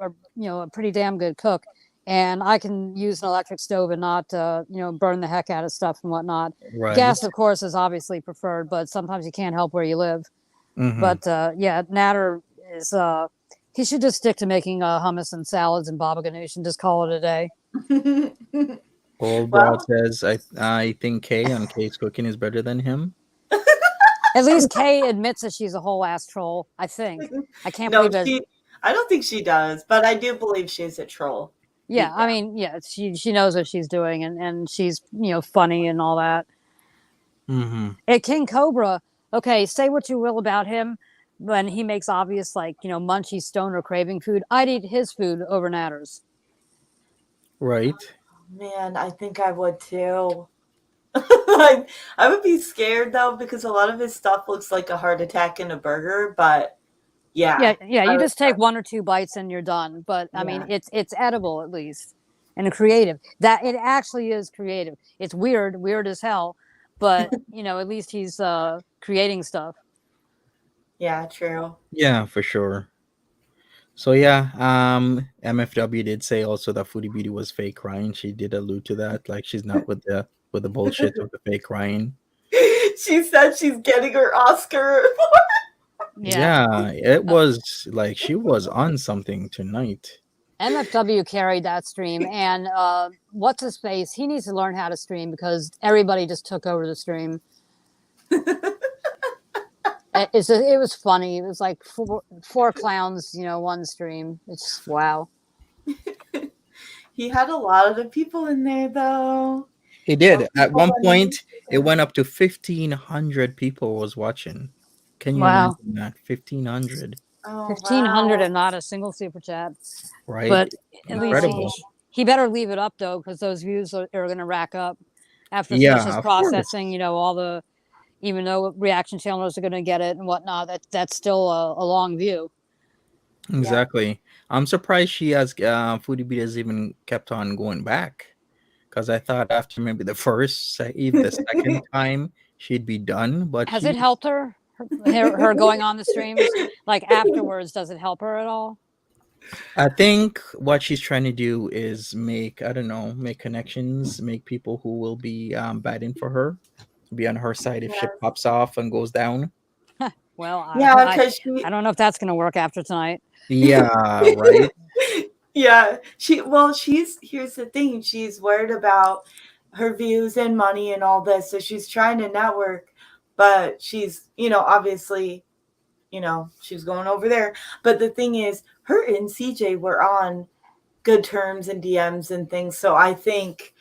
C: pretty damn good cook, and I can use an electric stove and not burn the heck out of stuff and whatnot.
A: Right.
C: Gas, of course, is obviously preferred, but sometimes you can't help where you live.
A: Mm-hmm.
C: But yeah, Natter is he should just stick to making hummus and salads and baba ganoush and just call it a day.
A: Old Broad
B: Well,
A: says, I think Kay on Kay's cooking is better than him.
C: At least Kay admits that she's a whole ass troll. I think. I can't
B: no,
C: believe that.
B: I don't think she does, but I do believe she's a troll.
C: Yeah,
B: Deep
C: I
B: down.
C: mean, yeah, she knows what she's doing, and she's funny and all that.
A: Mm-hmm.
C: At King Cobra, okay, say what you will about him, when he makes obvious munchy stoner craving food, I'd eat his food over Natter's.
A: Right.
B: Man, I think I would too. I would be scared though because a lot of his stuff looks like a heart attack in a burger. But yeah,
C: Yeah.
B: I
C: You
B: would.
C: just take 1 or 2 bites and you're done. But I mean,
B: Yeah,
C: it's edible at least, and creative. That it actually is creative. It's weird as hell, but at least he's creating stuff.
B: yeah, true.
A: Yeah, for sure. So yeah, MFW did say also that Foodie Beauty was fake crying. She did allude to that, like she's not with the bullshit of the fake crying.
B: She said she's getting her Oscar.
C: Yeah.
A: Yeah, it
C: Uh,
A: was like she was on something tonight.
C: MFW carried that stream, and what's his face? He needs to learn how to stream because everybody just took over the stream. It was funny. It was like four clowns, one stream. It's wow.
B: He had a lot of the people in there though.
A: He
B: Some
A: did. At
B: people
A: one
B: went
A: point,
B: into
A: it
B: it.
A: went up to 1,500 people was watching. Can you
C: Wow.
A: imagine that? 1,500,
B: Oh
C: 1,500
B: wow.
C: and not a single super chat.
A: right?
C: But at least
A: Incredible.
C: he better leave it up though, because those views are going to rack up after it
A: Yeah,
C: finishes
A: of course.
C: processing. All the even though reaction channels are going to get it and whatnot, that's still a long view.
B: Yeah.
A: Exactly. I'm surprised she has Foodie Beat has even kept on going back because I thought after maybe the even the second time she'd be done, but
C: Has it
A: she
C: helped her going on the streams? Like afterwards, does it help her at all?
A: I think what she's trying to do is make I don't know make connections, make people who will be batting for her, be on her side if shit
B: Yes.
A: pops off and goes down.
C: Well,
B: Yeah, because
C: I
B: she
C: don't know if that's going to work after tonight.
A: Yeah, right.
B: yeah, she's here's the thing, she's worried about her views and money and all this, so she's trying to network, but she's, obviously, she's going over there. But the thing is, her and CJ were on good terms and DMs and things. So I think,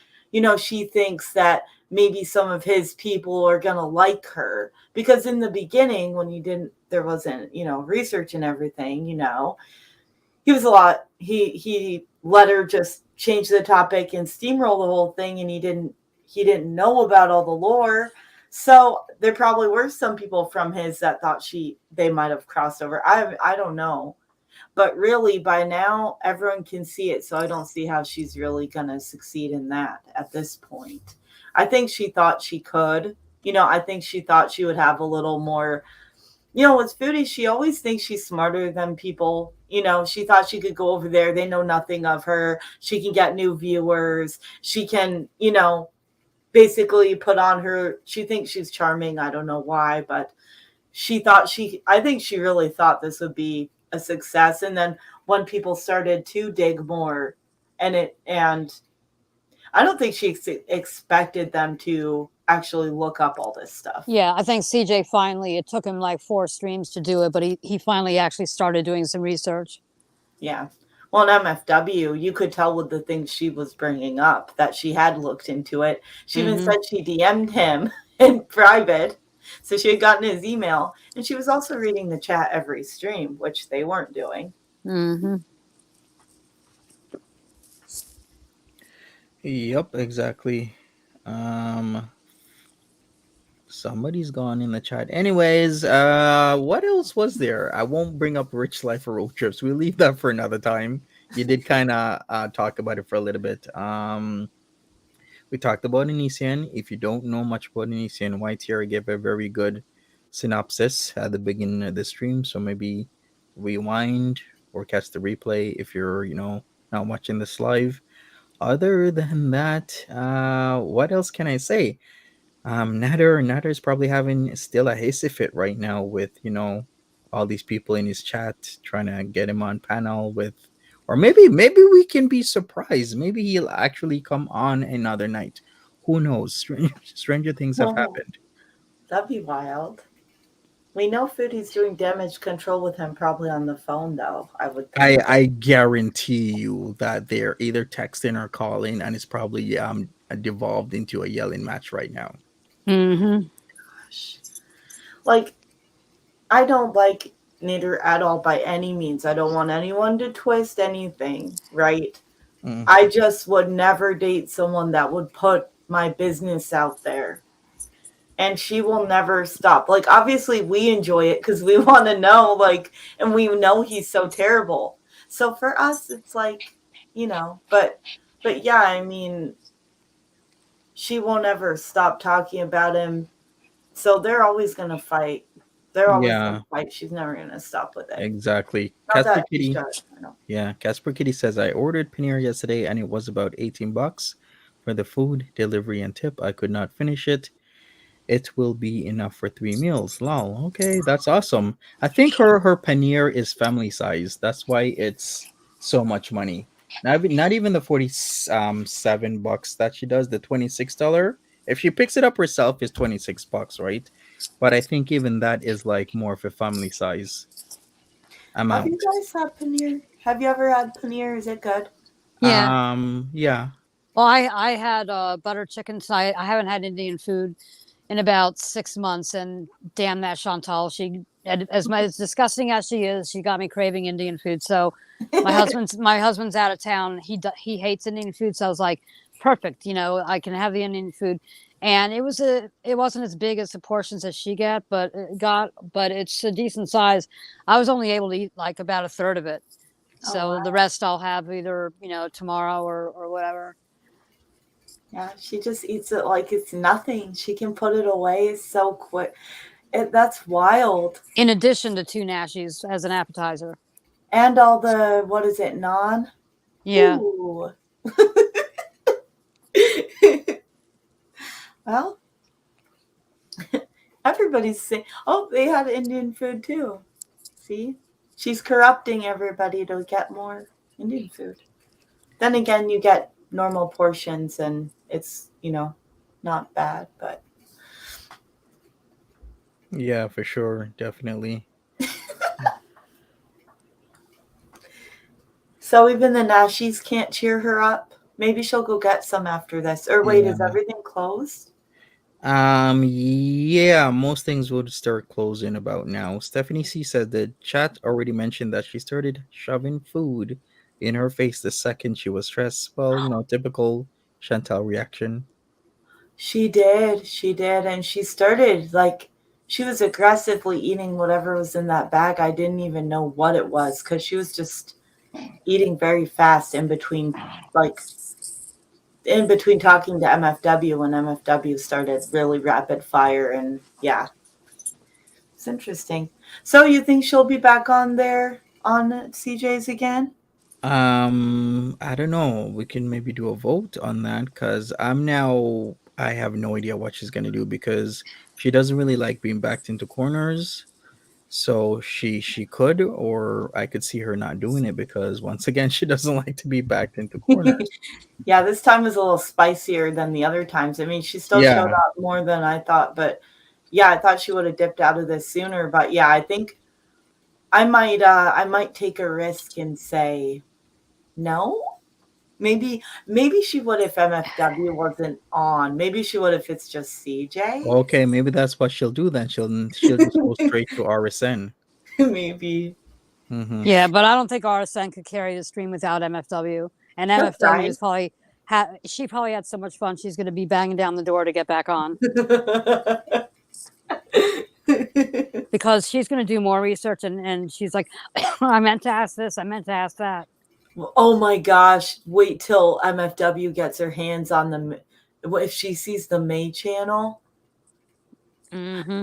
B: she thinks that maybe some of his people are going to like her because in the beginning, when there wasn't, research and everything, he was a lot, he let her just change the topic and steamroll the whole thing. And he didn't know about all the lore. So there probably were some people from his that thought they might have crossed over. I don't know, but really, by now, everyone can see it. So I don't see how she's really going to succeed in that at this point. I think she thought she could. I think she thought she would have a little more. With Foodie, she always thinks she's smarter than people. She thought she could go over there. They know nothing of her. She can get new viewers. She can, basically put on her. She thinks she's charming. I don't know why, but I think she really thought this would be a success. And then when people started to dig more, and I don't think she expected them to actually look up all this stuff.
C: Yeah, I think CJ finally, it took him like 4 streams to do it, but he finally actually started doing some research.
B: Yeah. Well, in MFW, you could tell with the things she was bringing up that she had looked into it. She even said she DM'd him in private. So she had gotten his email, and she was also reading the chat every stream, which they weren't doing.
A: Yep, exactly. Um, Somebody's gone in the chat. Anyways, what else was there? I won't bring up Rich Life or Road Trips. We'll leave that for another time. You did kind of talk about it for a little bit. We talked about Onision. If you don't know much about Onision, YTR gave a very good synopsis at the beginning of the stream. So maybe rewind or catch the replay if you're, not watching this live. Other than that, what else can I say? Nader is probably having still a hissy fit right now with all these people in his chat trying to get him on panel with, or maybe we can be surprised. Maybe he'll actually come on another night. Who knows? Stranger things have
B: Oh,
A: happened.
B: that'd be wild. We know Foodie's doing damage control with him probably on the phone, though, I would
A: I
B: think.
A: I guarantee you that they're either texting or calling, and it's probably devolved into a yelling match right now.
B: Gosh. Like, I don't like Nader at all by any means. I don't want anyone to twist anything, right?
A: Mm.
B: I just would never date someone that would put my business out there. And she will never stop. Like, obviously, we enjoy it because we want to know, like, and we know he's so terrible. So for us, it's like, but yeah, I mean, she won't ever stop talking about him. So they're always going to fight. They're always going
A: Yeah,
B: to fight. She's never going to stop with it.
A: exactly.
B: Not
A: Casper
B: that she
A: Kitty.
B: should. I know.
A: Yeah, Casper Kitty says I ordered paneer yesterday and it was about $18 for the food, delivery, and tip. I could not finish it. It will be enough for 3 meals. Lol. Okay, that's awesome. I think her paneer is family size. That's why it's so much money. Not even the 47 bucks that she does. The $26. If she picks it up herself, is $26, right? But I think even that is like more of a family size
B: Have you
A: amount.
B: guys had paneer? Have you ever had paneer? Is it good?
C: Yeah.
A: Yeah.
C: Well, I had butter chicken. So I haven't had Indian food in about 6 months, and damn that Chantal, she as disgusting as she is, she got me craving Indian food. So my husband's out of town. He hates Indian food, so I was like, perfect. I can have the Indian food, and it wasn't as big as the portions that she but it's a decent size. I was only able to eat like about a third of it,
B: Oh,
C: so the
B: wow.
C: rest I'll have either tomorrow or whatever.
B: Yeah, she just eats it like it's nothing. She can put it away so quick. That's wild.
C: In addition to two nashies as an appetizer.
B: And all the, what is it, naan?
C: Yeah.
B: Ooh. Well, everybody's saying, oh, they had Indian food too. See? She's corrupting everybody to get more Indian food. Then again, you get normal portions and it's, not bad, but
A: Yeah, for sure. Definitely.
B: so even the Nashis can't cheer her up. Maybe she'll go get some after this. Or wait, is
A: Yeah.
B: everything closed?
A: Yeah, most things would start closing about now. Stephanie C said the chat already mentioned that she started shoving food in her face the second she was stressed. Well, typical Chantal reaction.
B: She did. She did. And she started like she was aggressively eating whatever was in that bag. I didn't even know what it was because she was just eating very fast like in between talking to MFW when MFW started really rapid fire and yeah. It's interesting. So you think she'll be back on there on CJ's again?
A: I don't know. We can maybe do a vote on that because I have no idea what she's gonna do because she doesn't really like being backed into corners. So she could, or I could see her not doing it because once again, she doesn't like to be backed into corners.
B: Yeah, this time was a little spicier than the other times. I mean, she still showed
A: Yeah.
B: up more than I thought, but yeah, I thought she would have dipped out of this sooner. But yeah, I think I might take a risk and say no. Maybe she would if MFW wasn't on. Maybe she would if it's just CJ.
A: Okay, maybe that's what she'll do then. She'll just go straight to RSN.
B: Maybe.
A: Mm-hmm.
C: Yeah, but I don't think RSN could carry the stream without MFW. And
B: She'll
C: MFW
B: try.
C: is she probably had so much fun. She's going to be banging down the door to get back on because she's going to do more research. And she's like, I meant to ask this. I meant to ask that.
B: Oh my gosh, wait till MFW gets her hands on if she sees the May channel.
C: Mm-hmm.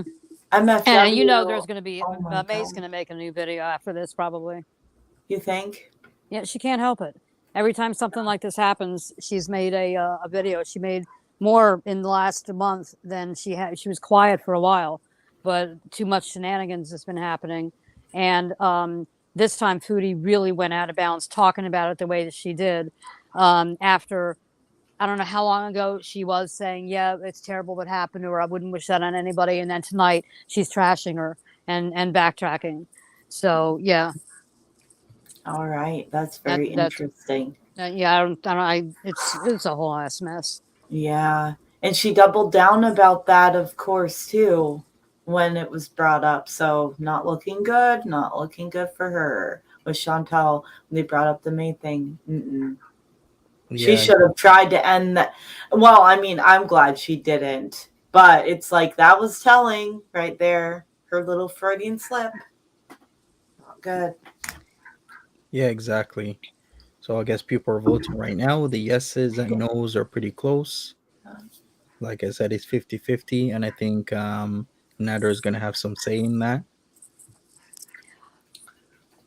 B: MFW.
C: And there's going to be,
B: Oh my
C: May's
B: God.
C: going to make a new video after this probably.
B: You think?
C: Yeah, she can't help it. Every time something like this happens, she's made a video. She made more in the last month than she had. She was quiet for a while, but too much shenanigans has been happening. And this time, Foodie really went out of bounds talking about it the way that she did. After I don't know how long ago she was saying, "Yeah, it's terrible what happened to her. I wouldn't wish that on anybody." And then tonight, she's trashing her and backtracking. So yeah,
B: All right, that's
C: that
B: very
C: that's
B: interesting.
C: yeah, it's a whole ass mess.
B: Yeah. And she doubled down about that, of course, too, when it was brought up. So not looking good, not looking good for her. With Chantal, when they brought up the May thing. Mm-mm. She
A: Yeah,
B: should have tried to end that. Well, I mean, I'm glad she didn't, but it's like that was telling right there. Her little Freudian slip. Not good.
A: yeah, exactly. So I guess people are voting right now. The yeses and nos are pretty close. Like I said, it's 50-50, and I think Nader is going to have some say in that.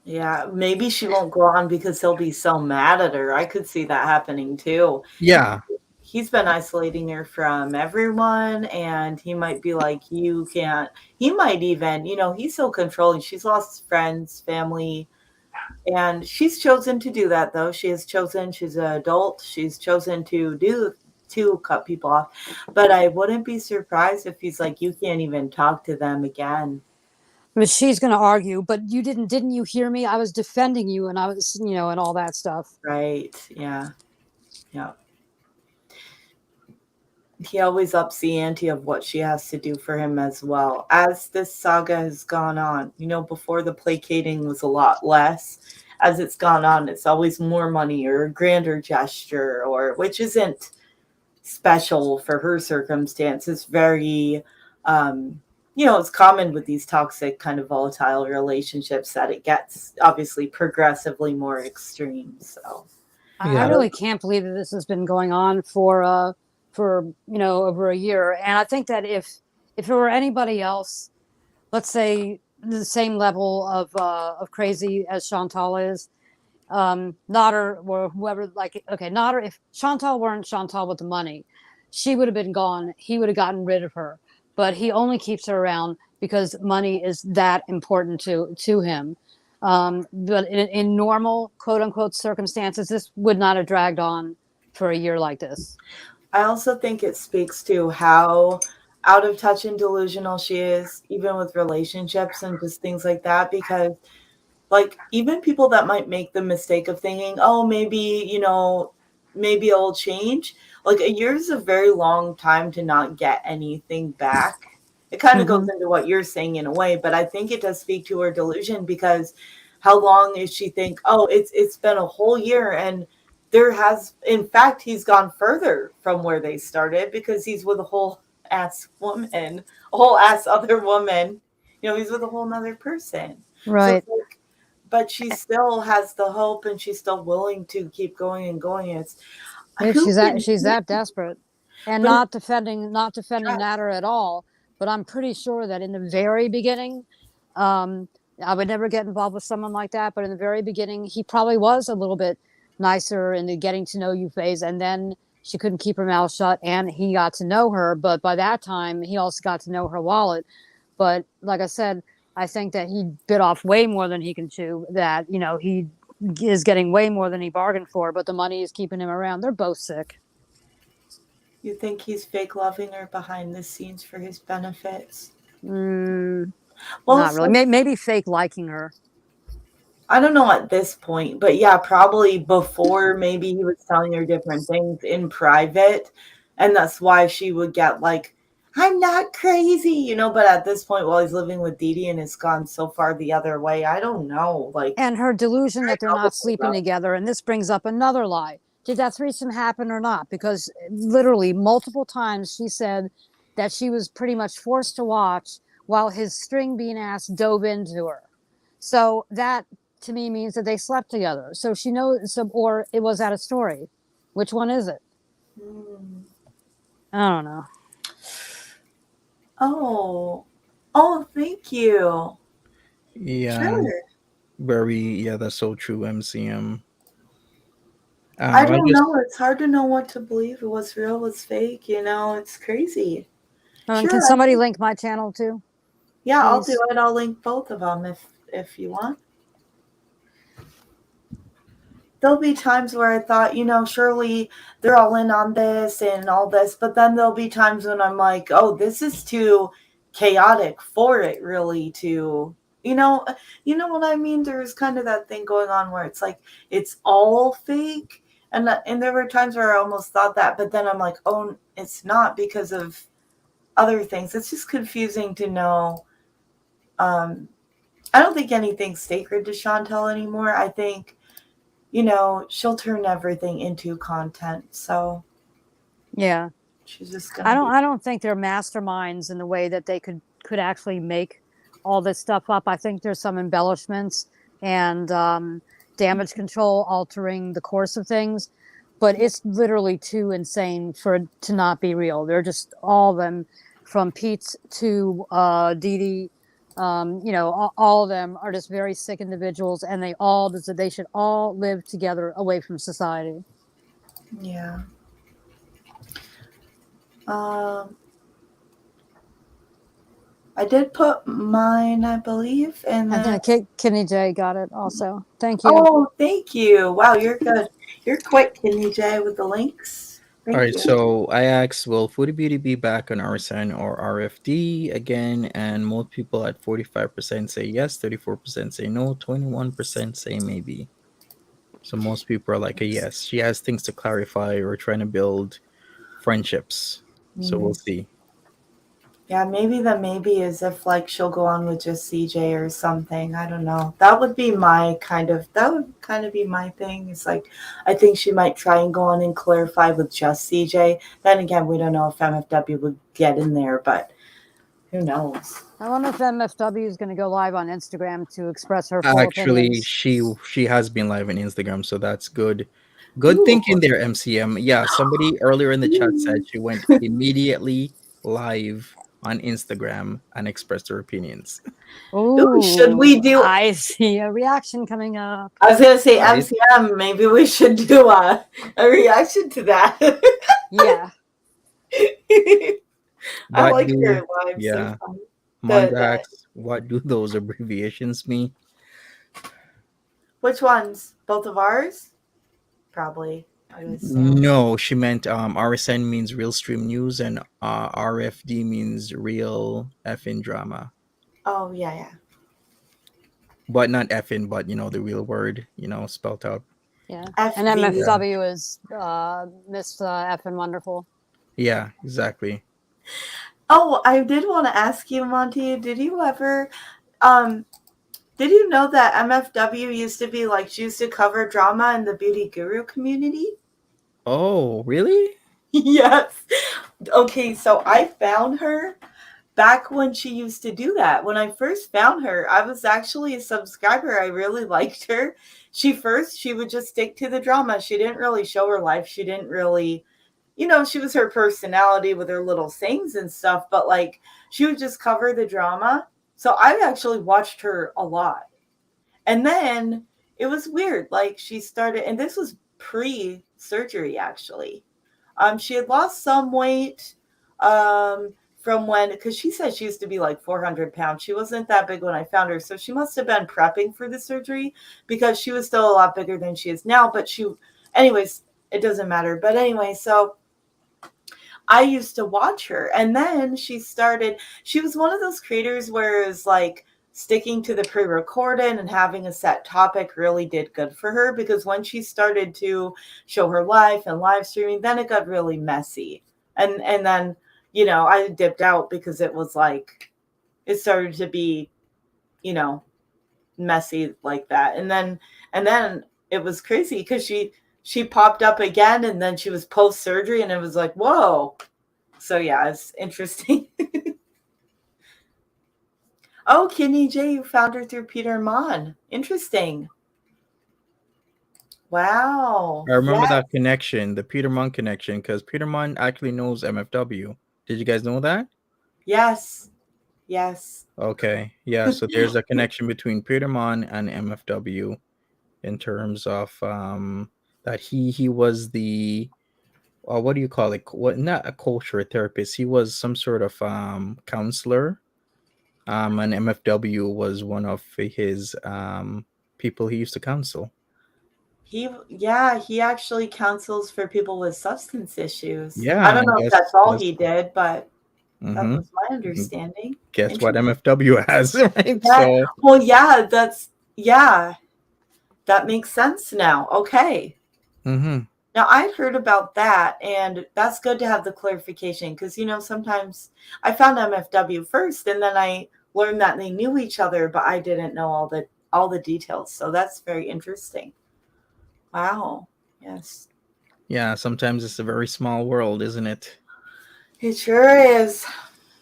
B: Yeah, maybe she won't go on because he'll be so mad at her. I could see that happening too.
A: Yeah,
B: He's been isolating her from everyone, and he might be like, you can't. He might even, he's so controlling. She's lost friends, family, and she's chosen to do that, though. She has chosen, she's an adult, she's chosen to cut people off. But I wouldn't be surprised if he's like, you can't even talk to them again.
C: But she's going to argue, but didn't you hear me? I was defending you, and I was, and all that stuff.
B: Right. Yeah. Yeah. He always ups the ante of what she has to do for him as well. As this saga has gone on, before the placating was a lot less. As it's gone on, it's always more money or a grander gesture, or which isn't special for her circumstances. Very, it's common with these toxic kind of volatile relationships that it gets obviously progressively more extreme. So
C: I
A: yeah,
C: really can't believe that this has been going on for over a year. And I think that if it were anybody else, let's say the same level of crazy as Chantal is, Nodder or whoever, like, okay, Nodder, if Chantal weren't Chantal with the money, she would have been gone. He would have gotten rid of her. But he only keeps her around because money is that important to him. But in normal quote unquote circumstances, this would not have dragged on for a year like this.
B: I also think it speaks to how out of touch and delusional she is, even with relationships and just things like that. Because, like, even people that might make the mistake of thinking, oh, maybe it'll change. Like, a year is a very long time to not get anything back. It kind of goes
C: Mm-hmm.
B: into what you're saying in a way, but I think it does speak to her delusion because how long is she think, oh, it's been a whole year and there has in fact he's gone further from where they started because he's with a whole ass woman, a whole ass other woman. He's with a whole nother person. So
C: Right.
B: it's like, but she still has the hope and she's still willing to keep going and going. It's
C: If
B: who can
C: she's that desperate, and
B: but
C: not defending Natter at all. But I'm pretty sure that in the very beginning, um, I would never get involved with someone like that. But in the very beginning, he probably was a little bit nicer in the getting to know you phase, and then she couldn't keep her mouth shut, and he got to know her. But by that time, he also got to know her wallet. But like I said, I think that he bit off way more than he can chew. That he is getting way more than he bargained for, but the money is keeping him around. They're both sick.
B: you think he's fake loving her behind the scenes for his benefits?
C: Mm,
B: Well,
C: not really.
B: so
C: Maybe fake liking her.
B: I don't know at this point, but yeah, probably before maybe he was telling her different things in private. And that's why she would get like, I'm not crazy, but at this point, while he's living with Dee Dee and it's gone so far the other way, I don't know. Like,
C: And her delusion
B: very
C: that they're not
B: lovable
C: sleeping
B: though.
C: together. And this brings up another lie. Did that threesome happen or not? Because literally multiple times she said that she was pretty much forced to watch while his string bean ass dove into her. So that to me means that they slept together. So she knows, or it was at a story. Which one is it?
B: Hmm.
C: I don't know.
B: Oh, oh, thank you.
A: yeah,
B: Sure.
A: yeah, that's so true. MCM.
B: I
A: I
B: don't
A: just
B: know. It's hard to know what to believe. What's real, what's fake. It's crazy.
C: Can
B: Sure.
C: somebody link my channel too,
B: Yeah, I'll do
C: please?
B: it. I'll link both of them if you want. There'll be times where I thought, surely they're all in on this and all this, but then there'll be times when I'm like, oh, this is too chaotic for it really to, you know what I mean? There's kind of that thing going on where it's like it's all fake, and there were times where I almost thought that, but then I'm like, oh, it's not because of other things. It's just confusing to know. Um, I don't think anything's sacred to Chantel anymore. I think she'll turn everything into content. So
C: Yeah.
B: she's just gonna be.
C: I don't think they're masterminds in the way that they could actually make all this stuff up. I think there's some embellishments and damage control altering the course of things, but it's literally too insane for it to not be real. They're just all of them, from Pete's to Dee Dee. All of them are just very sick individuals, and they should all live together away from society.
B: Yeah. I did put mine, I believe, and
C: I
B: then.
C: think Kenny J got it also. Thank you.
B: Oh, thank you. Wow, you're good. You're quick, Kenny J, with the links.
A: All
B: Thank
A: right,
B: you.
A: so I asked, will Foodie Beauty be back on RSN or RFD again? And most people at 45% say yes, 34% say no, 21% say maybe. So most people are like a yes. She has things to clarify or trying to build friendships. So we'll see.
B: Yeah, maybe the maybe is if like she'll go on with just CJ or something. I don't know. That would kind of be my thing. It's like I think she might try and go on and clarify with just CJ. Then again, we don't know if MFW would get in there, but who knows?
C: I wonder if MFW is going to go live on Instagram to express her full
A: Actually,
C: opinions.
A: she has been live on Instagram, so that's good. Good
B: Ooh.
A: thinking there, MCM. Yeah, somebody earlier in the chat said she went immediately live on Instagram and expressed her opinions.
B: Ooh, should we do?
C: I see a reaction coming up.
B: I was gonna say
A: Right?
B: MCM. Maybe we should do a reaction to that.
C: Yeah.
B: I
A: What
B: like
A: do
B: your lives. They're
A: yeah,
B: fun.
A: Mondax, what do those abbreviations mean?
B: Which ones? Both of ours? Probably. I would assume.
A: No, she meant RSN means real stream news and RFD means real effing drama.
B: Oh yeah.
A: But not effing, but the real word, spelled out.
C: Yeah.
B: FV.
C: And MFW is Miss F and Wonderful.
A: Yeah, exactly.
B: Oh, I did want to ask you, Monty. Did you know that MFW used to be like she used to cover drama in the beauty guru community?
A: Oh, really?
B: Yes. Okay, so I found her back when she used to do that. When I first found her, I was actually a subscriber. I really liked her. She would just stick to the drama. She didn't really show her life. She didn't really, she was her personality with her little sayings and stuff, but like she would just cover the drama. So I actually watched her a lot. And then it was weird. Like she started, and this was pre-surgery actually. She had lost some weight from when, because she said she used to be like 400 pounds. She wasn't that big when I found her. So she must have been prepping for the surgery because she was still a lot bigger than she is now. But anyways, it doesn't matter. But anyway, so I used to watch her. And then she was one of those creators where it was like, sticking to the pre-recorded and having a set topic really did good for her, because when she started to show her life and live streaming, then it got really messy. And then, I dipped out because it was like, it started to be, messy like that. And then it was crazy because she popped up again, and then she was post-surgery, and it was like, whoa. So yeah, it's interesting. Oh, Kenny J, you found her through Peter Mon. Interesting. Wow.
A: I remember that connection, the Peter Mon connection, because Peter Mon actually knows MFW. Did you guys know that?
B: Yes.
A: Okay. Yeah, so there's a connection between Peter Mon and MFW in terms of that he was the what do you call it? What, not a culture therapist. He was some sort of counselor. And MFW was one of his people he used to counsel.
B: He actually counsels for people with substance issues.
A: Yeah,
B: I don't know if that's all he did, but that was my understanding.
A: Guess what MFW has, right?
B: Yeah.
A: So
B: Well, that makes sense now. Okay. Now, I'd heard about that, and that's good to have the clarification because, sometimes I found MFW first, and then I learned that they knew each other, but I didn't know all the details. So that's very interesting. Wow. Yes.
A: Yeah, sometimes it's a very small world, isn't it?
B: It sure is.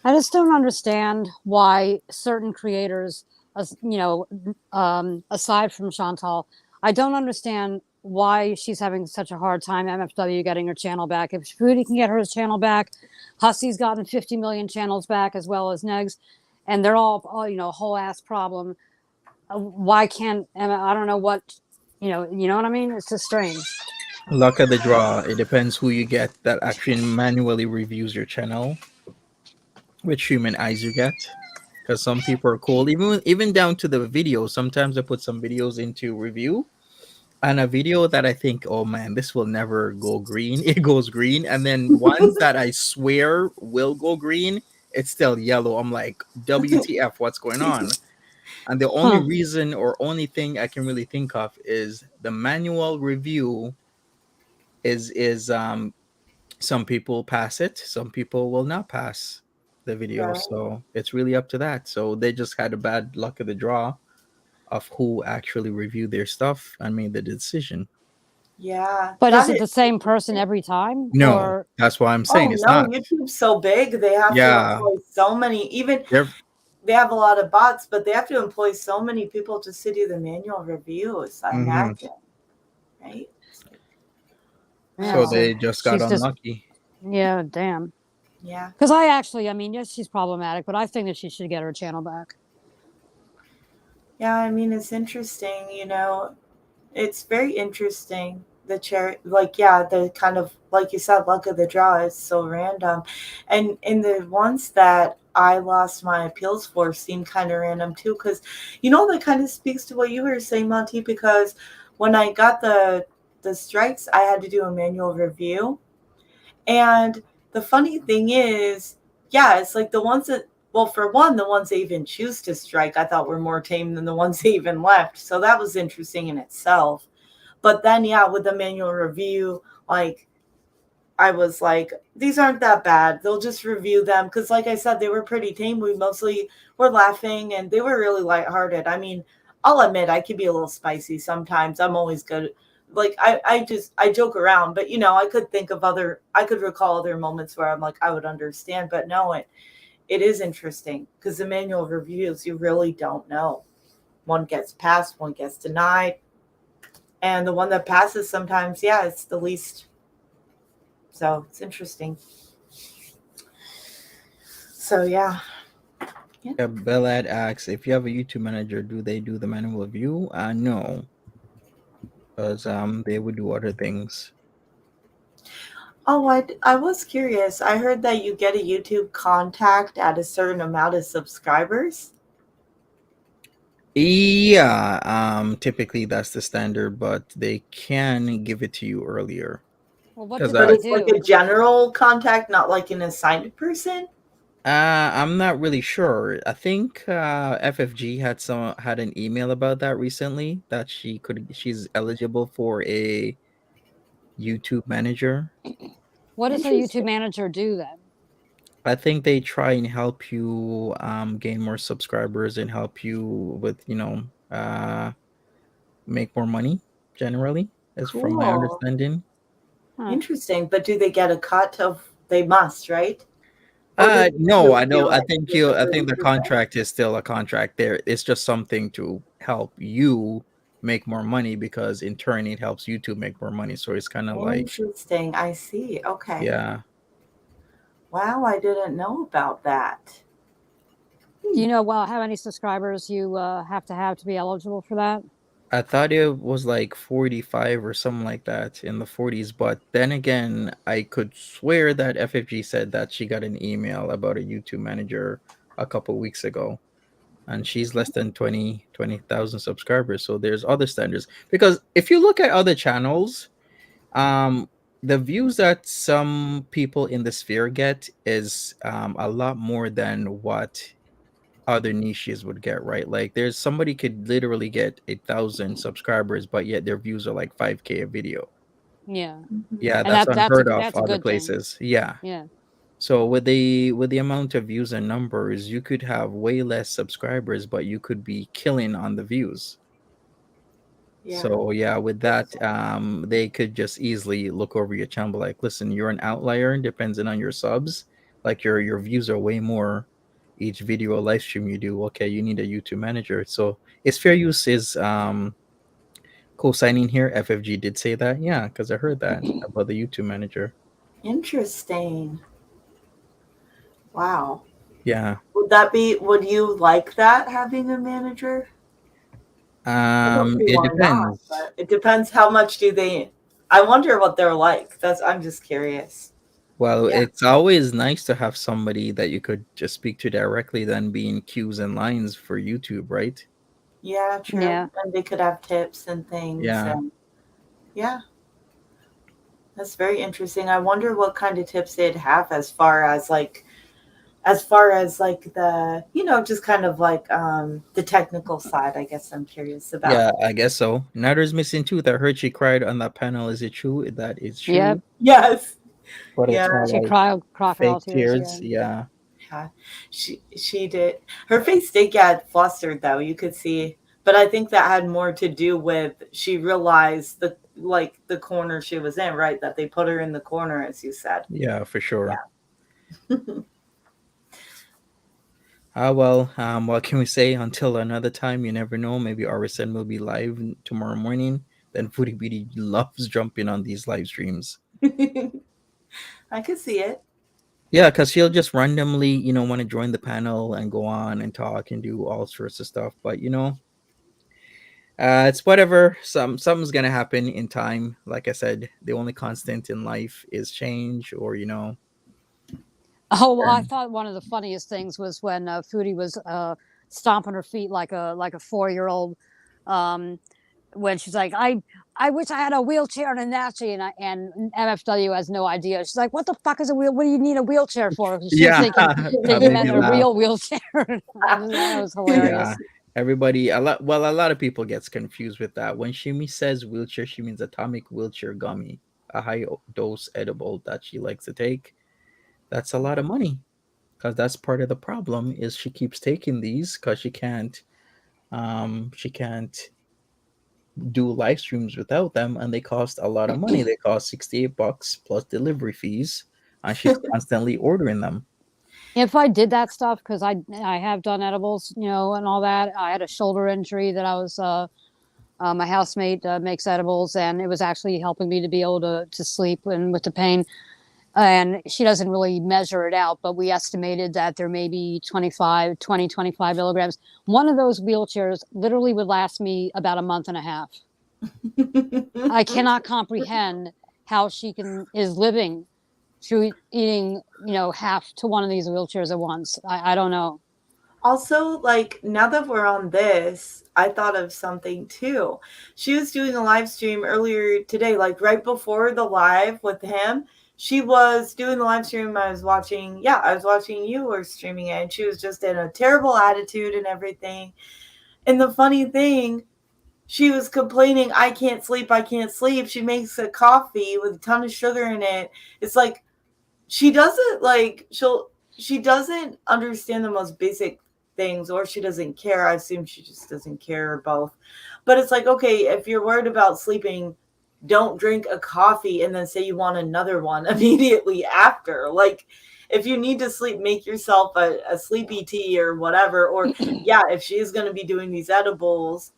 C: I just don't understand why certain creators, aside from Chantal, I don't understand why she's having such a hard time MFW getting her channel back. If Foodie can get her channel back, Hussy's gotten 50 million channels back as well as Negs, and they're all a whole ass problem. Why can't Emma? I don't know what, you know what I mean? It's just strange.
A: Luck of the draw. It depends who you get that actually manually reviews your channel, which human eyes you get. Because some people are cool, even down to the video. Sometimes I put some videos into review, and a video that I think, oh man, this will never go green, it goes green, and then one that I swear will go green, it's still yellow. I'm like, WTF? What's going on? And the only
C: Huh.
A: reason or only thing I can really think of is the manual review is some people pass it, some people will not pass the video.
B: Right.
A: So it's really up to that. So they just had a bad luck of the draw of who actually reviewed their stuff and made the decision.
B: Yeah.
C: But is
B: That
C: it the
B: is
C: same person every time,
A: No,
C: or
A: that's why I'm saying
B: Oh
A: it's
B: no,
A: not.
B: YouTube's so big. They have to
A: Yeah,
B: employ so many, even
A: they're
B: they have a lot of bots, but they have to employ so many people just to do the manual reviews, I
A: hmm
B: imagine. Right? It's like,
C: yeah?
A: so
B: wow.
C: So
A: they just got
C: she's just
A: unlucky.
C: yeah, damn.
B: Yeah.
C: Because I mean, yes, she's problematic, but I think that she should get her channel back.
B: Yeah, I mean it's interesting, it's very interesting. The chair, like, yeah, the kind of, like you said, luck of the draw is so random. And in the ones that I lost my appeals for seemed kind of random too, because that kind of speaks to what you were saying, Monty, because when I got the strikes, I had to do a manual review. And the funny thing is, yeah, it's like the ones that, well, for one, the ones they even choose to strike, I thought were more tame than the ones they even left. So that was interesting in itself. But then, yeah, with the manual review, like, I was like, these aren't that bad. They'll just review them. Because, like I said, they were pretty tame. We mostly were laughing and they were really lighthearted. I mean, I'll admit I could be a little spicy sometimes. I'm always good. Like, I joke around, but I could recall other moments where I'm like, I would understand. But no, it is interesting because the manual reviews, you really don't know. One gets passed, one gets denied. And the one that passes sometimes, yeah, it's the least. So it's interesting. So yeah.
A: Yeah, Bellad asks if you have a YouTube manager, do they do the manual review? No, because they would do other things.
B: Oh, I was curious. I heard that you get a YouTube contact at a certain amount of subscribers.
A: Yeah, typically that's the standard, but they can give it to you earlier.
C: Well, what
A: Because
C: did
B: But
C: they
B: it's like a
C: do?
B: general contact, not like an assigned person.
A: I'm not really sure. I think FFG had an email about that recently that she's eligible for a YouTube manager.
C: What does a YouTube
B: Interesting.
C: manager do then?
A: I think they try and help you gain more subscribers and help you with make more money generally, as from my
B: Cool.
A: understanding.
C: Huh.
B: Interesting. But do they get a cut of? They must, right? Or does
A: No, I
B: YouTube
A: know.
B: do it? Just a
A: I
B: thirty
A: think the
B: percent.
A: contract is still a contract there. It's just something to help you make more money because in turn it helps you to make more money. So it's kind of like,
B: Interesting. I see. Okay.
A: yeah.
B: Wow, I didn't know about that.
C: Do
B: Hmm.
C: you know how many subscribers you have to be eligible for that?
A: I thought it was like 45 or something like that in the 40s, but then again, I could swear that FFG said that she got an email about a YouTube manager a couple weeks ago. And she's less than 20,000 subscribers. So there's other standards. Because if you look at other channels, um, the views that some people in the sphere get is a lot more than what other niches would get, right? Like there's somebody could literally get 1,000 subscribers, but yet their views are like 5K a video.
C: Yeah,
B: Mhm.
A: Yeah,
C: and
A: that's unheard of
C: that's a
A: other
C: good thing.
A: places. Yeah.
C: Yeah.
A: So with the amount of views and numbers, you could have way less subscribers, but you could be killing on the views.
B: Yeah.
A: So yeah, with that, they could just easily look over your channel, like, listen, you're an outlier, depending on your subs. Like your views are way more each video or live stream you do. Okay, you need a YouTube manager. So it's fair use is co-signing here. FFG did say that, yeah, because I heard that about the YouTube manager.
B: Interesting. Wow.
A: Yeah.
B: Would you like that having a manager? I don't see
A: It
B: why not,
A: depends.
B: but it depends how much do they. I wonder what they're like. I'm just curious.
A: Well,
B: Yeah.
A: it's always nice to have somebody that you could just speak to directly than being queues and lines for YouTube, right?
B: Yeah, true.
C: Yeah.
B: And they could have tips and things.
A: Yeah.
B: And yeah, that's very interesting. I wonder what kind of tips they'd have as far as the, just kind of like the technical side, I guess I'm curious about.
A: Yeah, I guess so. Nader's missing tooth. I heard she cried on that panel. Is it true that it's
C: Yep.
A: true?
B: Yes.
A: But
B: Yeah.
A: it's more
C: She
A: like
C: cried crocodile
A: fake
C: tears.
A: tears.
C: Yeah.
A: Yeah.
B: Yeah, she did. Her face did get flustered though. You could see, but I think that had more to do with she realized the corner she was in, right? That they put her in the corner, as you said.
A: Yeah, for sure.
B: Yeah.
A: Well, what can we say? Until another time, you never know. Maybe RSN will be live tomorrow morning. Then Foodie Beauty loves jumping on these live streams.
B: I could see it.
A: Yeah, because she'll just randomly, want to join the panel and go on and talk and do all sorts of stuff. But it's whatever. Something's gonna happen in time. Like I said, the only constant in life is change, or
C: Oh, well, I
A: and-
C: thought one of the funniest things was when Foodie was stomping her feet like a 4-year-old. Um, when she's like, I wish I had a wheelchair and a nachi, and MFW has no idea. She's like, what the fuck is a wheel? What do you need a wheelchair for? She was
A: yeah,
C: thinking
A: that
C: you
A: made
C: meant
A: me
C: a
A: laugh.
C: real wheelchair. That was
A: Yeah,
C: hilarious.
A: everybody a lot of people gets confused with that. When Shimi says wheelchair, she means atomic wheelchair gummy, a high dose edible that she likes to take. That's a lot of money, because that's part of the problem is she keeps taking these because she can't do live streams without them, and they cost a lot of money. They cost $68 plus delivery fees, and she's constantly ordering them.
C: If I did that stuff, because I have done edibles, and all that. I had a shoulder injury that I was my housemate makes edibles, and it was actually helping me to be able to sleep and with the pain. And she doesn't really measure it out, but we estimated that there may be 25 milligrams. One of those wheelchairs literally would last me about a month and a half. I cannot comprehend how she is living through eating, half to one of these wheelchairs at once. I don't know.
B: Also, like, now that we're on this, I thought of something too. She was doing a live stream earlier today, like right before the live with him. She was doing the live stream. I was watching you were streaming it, and she was just in a terrible attitude and everything. And the funny thing, she was complaining, I can't sleep, I can't sleep. She makes a coffee with a ton of sugar in it. It's like she doesn't she doesn't understand the most basic things, or she doesn't care. I assume she just doesn't care, or both. But it's like, okay, if you're worried about sleeping, don't drink a coffee and then say you want another one immediately after. Like, if you need to sleep, make yourself a sleepy tea or whatever. Or yeah, if she is going to be doing these edibles,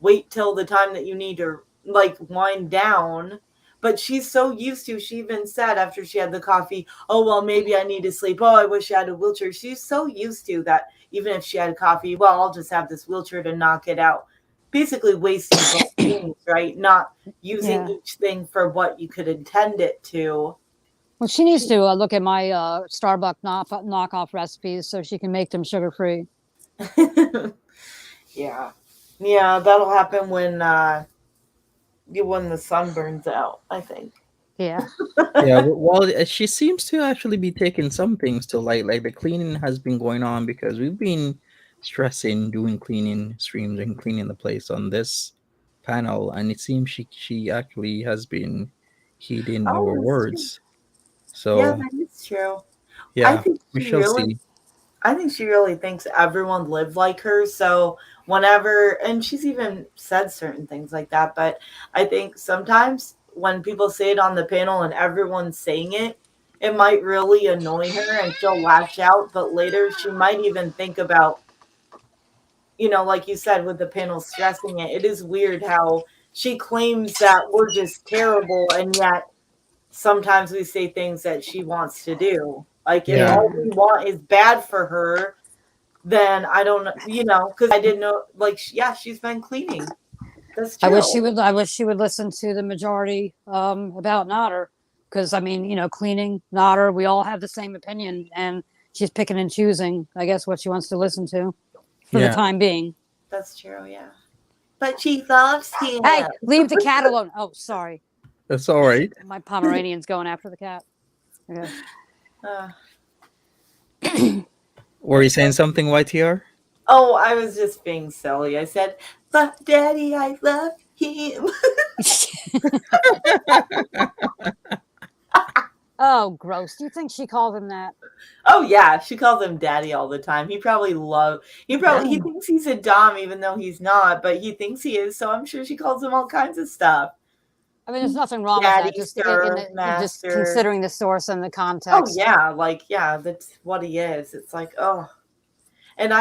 B: wait till the time that you need to like wind down. But she's so used to, she even said after she had the coffee, oh, well, maybe I need to sleep. Oh, I wish I had a wheelchair. She's so used to that. Even if she had coffee, well, I'll just have this wheelchair to knock it out. Basically wasting both things, right? Not using
C: Yeah.
B: each thing for what you could intend it to.
C: Well, she needs to look at my Starbucks knockoff recipes so she can make them sugar free.
B: Yeah. Yeah, that'll happen when the sun burns out, I think.
C: Yeah.
A: Yeah, well, she seems to actually be taking some things to light. Like the cleaning has been going on because we've been stressing doing cleaning streams and cleaning the place on this panel, and it seems she actually has been heeding our
B: Oh, that's true.
A: words.
B: Yeah,
A: So
B: that is true. I
A: yeah,
B: think
A: we
B: she
A: shall
B: really
A: see.
B: I think she really thinks everyone lived like her. So whenever, and she's even said certain things like that, but I think sometimes when people say it on the panel and everyone's saying it, it might really annoy her and she'll lash out, but later she might even think about, like you said, with the panel stressing it, it is weird how she claims that we're just terrible, and yet sometimes we say things that she wants to do. Like, if
A: Yeah.
B: all we want is bad for her, then I don't know, because I didn't know, like, yeah, she's been cleaning. That's
C: I
B: true.
C: wish she would. I wish she would listen to the majority about Nodder, because I mean, cleaning Nodder, we all have the same opinion, and she's picking and choosing, I guess, what she wants to listen to for the
A: Yeah.
C: time being.
B: That's true, yeah. But she loves him.
C: Hey, leave the cat alone. Oh, sorry,
A: That's all right.
C: my Pomeranian's going after the cat. Okay.
B: Uh,
A: Were you saying something, YTR?
B: oh, I was just being silly. I said, but Daddy, I love him.
C: Oh, gross. Do you think she called him that?
B: Oh yeah, she calls him Daddy all the time. He thinks he's a dom even though he's not, but he thinks he is. So I'm sure she calls him all kinds of stuff.
C: I mean, there's nothing wrong with
B: Daddy,
C: that. Just
B: sir,
C: just
B: master.
C: considering the source and the
B: Oh
C: context.
B: yeah, that's what he is. It's like, oh. And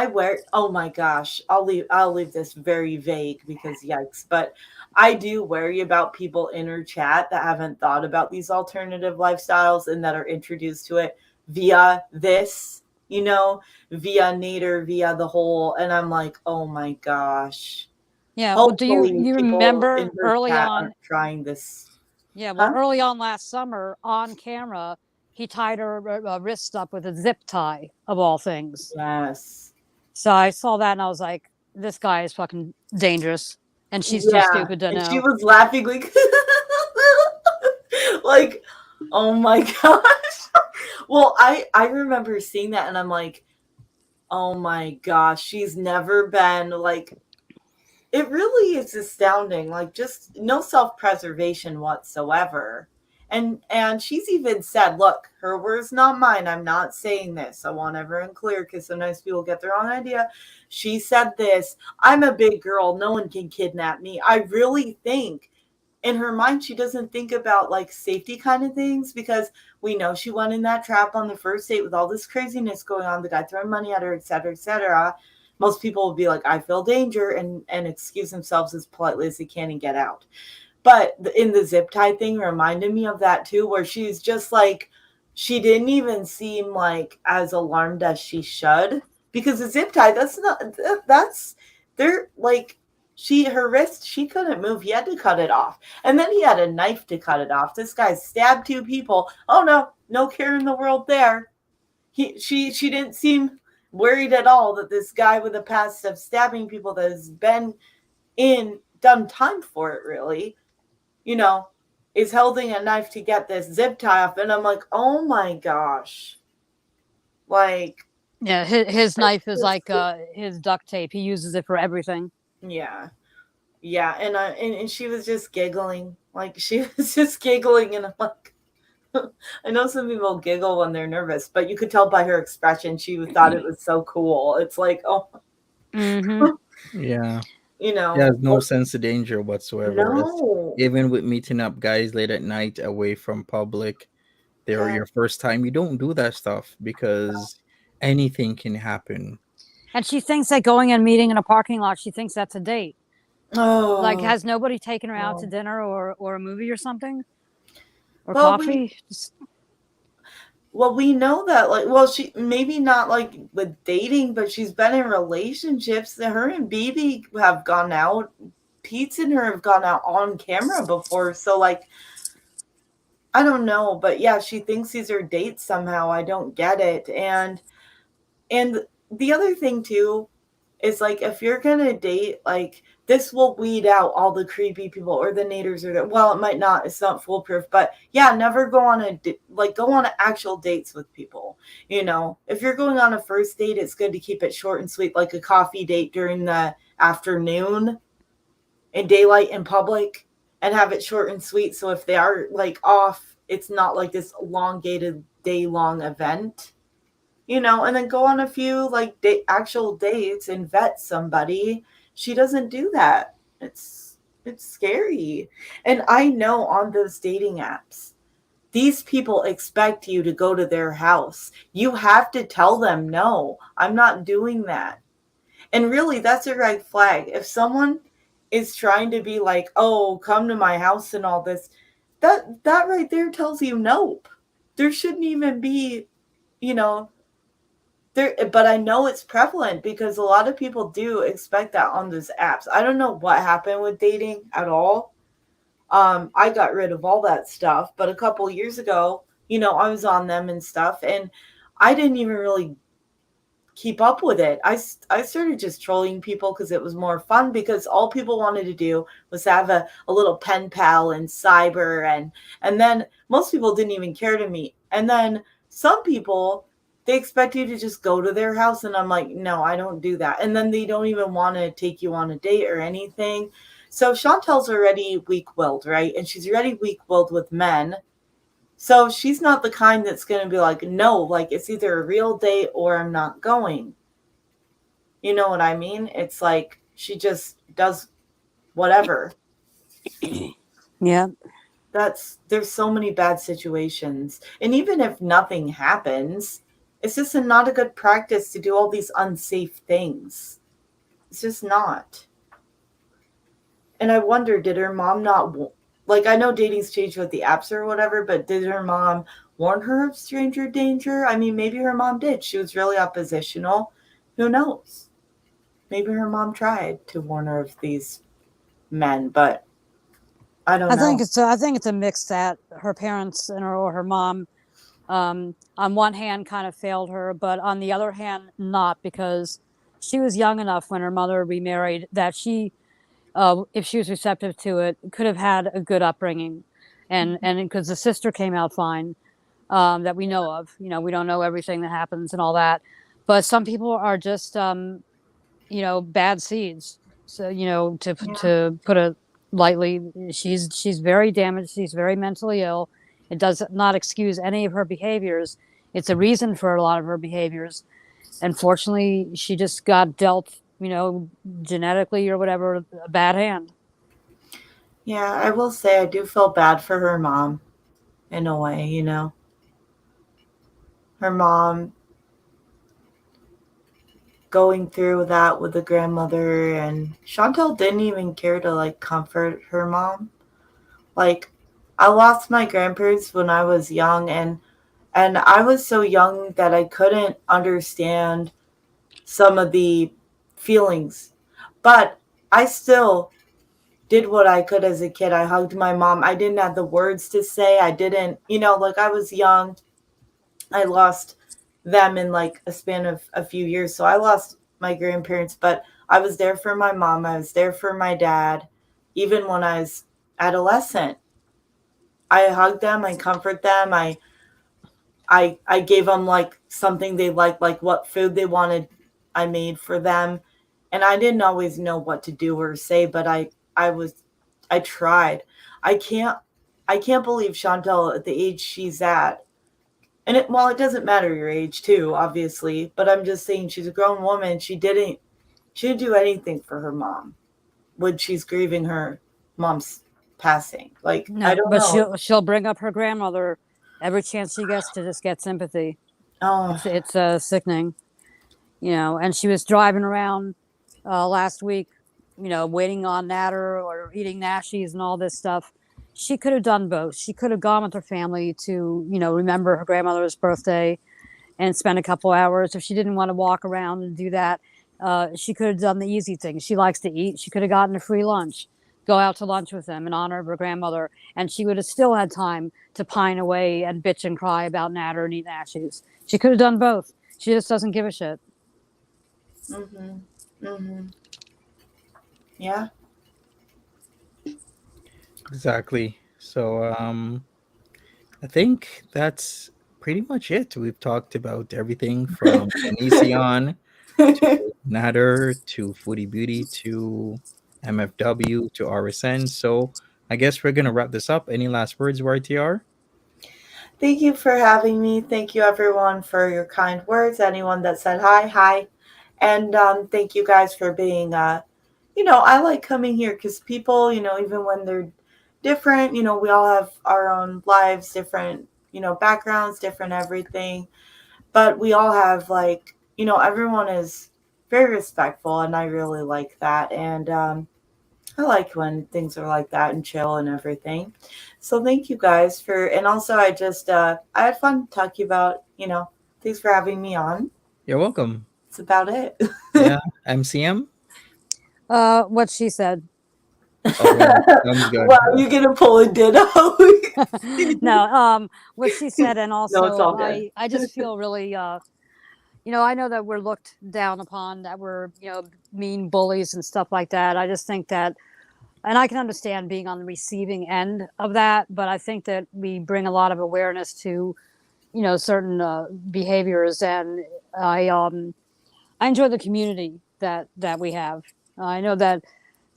B: oh my gosh, I'll leave this very vague because yikes, but I do worry about people in her chat that haven't thought about these alternative lifestyles and that are introduced to it via this, via Nader, via the whole, and I'm like, oh my gosh.
C: Yeah. Well, do
B: Hopefully
C: you
B: people in
C: remember
B: her
C: early
B: chat
C: on?
B: aren't trying this.
C: Yeah. Well,
B: Huh?
C: early on last summer, on camera, he tied her wrists up with a zip tie, of all things.
B: Yes.
C: So I saw that and I was like, this guy is fucking dangerous, and she's too
B: Yeah.
C: stupid to
B: And she
C: know.
B: was laughing like, oh my gosh. Well, I remember seeing that and I'm like, oh my gosh, she's never been like, it really is astounding. Like, just no self-preservation whatsoever. And she's even said, look, her words, not mine. I'm not saying this. I want everyone clear because sometimes people get their own idea. She said this, I'm a big girl. No one can kidnap me. I really think in her mind, she doesn't think about like safety kind of things because we know she went in that trap on the first date with all this craziness going on, the guy throwing money at her, et cetera, et cetera. Most people will be like, I feel danger, and excuse themselves as politely as they can and get out. But in the zip tie thing reminded me of that too, where she's just like, she didn't even seem like as alarmed as she should, because the zip tie, they're like, her wrist, she couldn't move. He had to cut it off. And then he had a knife to cut it off. This guy stabbed 2 people. Oh no, no care in the world there. She didn't seem worried at all that this guy with a past of stabbing people that has been done time for it, really, is holding a knife to get this zip tie off. And I'm like, oh my gosh. Like,
C: Yeah, his knife is like his duct tape. He uses it for everything.
B: yeah. Yeah. And she was just giggling. Like, she was just giggling. And I'm like, I know some people giggle when they're nervous, but you could tell by her expression she thought it was so cool. It's like, oh,
A: Yeah.
B: you know,
A: He has no sense of danger whatsoever.
B: no.
A: Even with meeting up guys late at night away from public, they're
B: Yeah.
A: your first time. You don't do that stuff because anything can happen.
C: And she thinks that going and meeting in a parking lot, she thinks that's a date.
B: Oh,
C: Like, has nobody taken her out to
B: no.
C: dinner or a movie or something? Or
B: Well,
C: coffee?
B: we know that, like, well, she maybe not like with dating, but she's been in relationships. Her and BB have gone out. Pete's and her have gone out on camera before. So, like, I don't know, but yeah, she thinks these are dates somehow. I don't get it. And the other thing too is, like, if you're gonna date, like, this will weed out all the creepy people or the naders, or well, it might not, it's not foolproof, but yeah, never go on go on actual dates with people. If you're going on a first date, it's good to keep it short and sweet, like a coffee date during the afternoon in daylight in public, and have it short and sweet, so if they are like off, it's not like this elongated day long event. and then go on a few like actual dates and vet somebody. She doesn't do that. It's scary. And I know on those dating apps, these people expect you to go to their house. You have to tell them, no, I'm not doing that. And really, that's a red flag. If someone is trying to be like, oh, come to my house and all this, that right there tells you nope. There shouldn't even be, you know, there, but I know it's prevalent because a lot of people do expect that on those apps. I don't know what happened with dating at all. I got rid of all that stuff, but a couple years ago, I was on them and stuff, and I didn't even really keep up with it. I started just trolling people because it was more fun, because all people wanted to do was have a little pen pal in cyber, and then most people didn't even care to meet. And then some people, they expect you to just go to their house, and I'm like, no, I don't do that. And then they don't even want to take you on a date or anything. So Chantel's already weak-willed, right? And she's already weak-willed with men. So she's not the kind that's going to be like, no, like it's either a real date or I'm not going. You know what I mean? It's like she just does whatever.
C: Yeah.
B: There's so many bad situations. And even if nothing happens, it's just not a good practice to do all these unsafe things. It's just not. And I wonder, did her mom not, like, I know dating's changed with the apps or whatever, but did her mom warn her of stranger danger? I mean, maybe her mom did. She was really oppositional. Who knows? Maybe her mom tried to warn her of these men, but I don't know.
C: I think it's a mix that her parents and her mom, on one hand, kind of failed her, but on the other hand, not, because she was young enough when her mother remarried that she, if she was receptive to it, could have had a good upbringing, and because the sister came out fine, that we know of. We don't know everything that happens and all that, but some people are just, bad seeds. So,
B: Yeah.
C: to put it lightly, she's very damaged. She's very mentally ill. It does not excuse any of her behaviors. It's a reason for a lot of her behaviors. Unfortunately, she just got dealt, genetically or whatever, a bad hand.
B: Yeah, I will say I do feel bad for her mom in a way. Her mom going through that with the grandmother, and Chantel didn't even care to like comfort her mom. Like, I lost my grandparents when I was young, and I was so young that I couldn't understand some of the feelings. But I still did what I could as a kid. I hugged my mom. I didn't have the words to say. I didn't, like I was young. I lost them in like a span of a few years. So I lost my grandparents, but I was there for my mom. I was there for my dad. Even when I was adolescent, I hugged them, I comfort them. I gave them like something they liked, like what food they wanted, I made for them. And I didn't always know what to do or say, but I tried. I can't I can't believe Chantel at the age she's at. And it doesn't matter your age too, obviously, but I'm just saying she's a grown woman. She didn't do anything for her mom when she's grieving her mom's passing. Like, I
C: No,
B: don't
C: but
B: know.
C: she'll bring up her grandmother every chance she gets to just get sympathy.
B: Oh,
C: It's sickening. And she was driving around, last week, waiting on Natter or eating Nashies and all this stuff. She could have done both. She could have gone with her family to, remember her grandmother's birthday and spend a couple hours. If she didn't want to walk around and do that, she could have done the easy thing. She likes to eat. She could have gotten a free lunch, go out to lunch with them in honor of her grandmother, and she would have still had time to pine away and bitch and cry about Natter and eat Nashies. She could have done both. She just doesn't give a shit.
B: mm-hmm, mm-hmm. Yeah.
A: Exactly. So I think that's pretty much it. We've talked about everything from Onision to Natter to Foodie Beauty to MFW to RSN. So I guess we're gonna wrap this up. Any last words, YTR?
B: Thank you for having me. Thank you, everyone, for your kind words. Anyone that said hi, hi. And thank you guys for being, I like coming here because people, even when they're different, we all have our own lives, different, backgrounds, different everything. But we all have, like, everyone is very respectful, and I really like that. And I like when things are like that and chill and everything. So thank you guys for, and also I had fun talking about, thanks for having me on.
A: You're welcome.
B: That's about it.
A: Yeah, MCM.
C: What she said.
A: Okay, sounds good.
B: Wow, you gonna pull a ditto?
C: No, what she said, and
B: No, it's
C: also
B: all good.
C: I just feel really I know that we're looked down upon, that we're, mean bullies and stuff like that. I just think that, and I can understand being on the receiving end of that, but I think that we bring a lot of awareness to, certain behaviors, and I enjoy the community that we have. I know that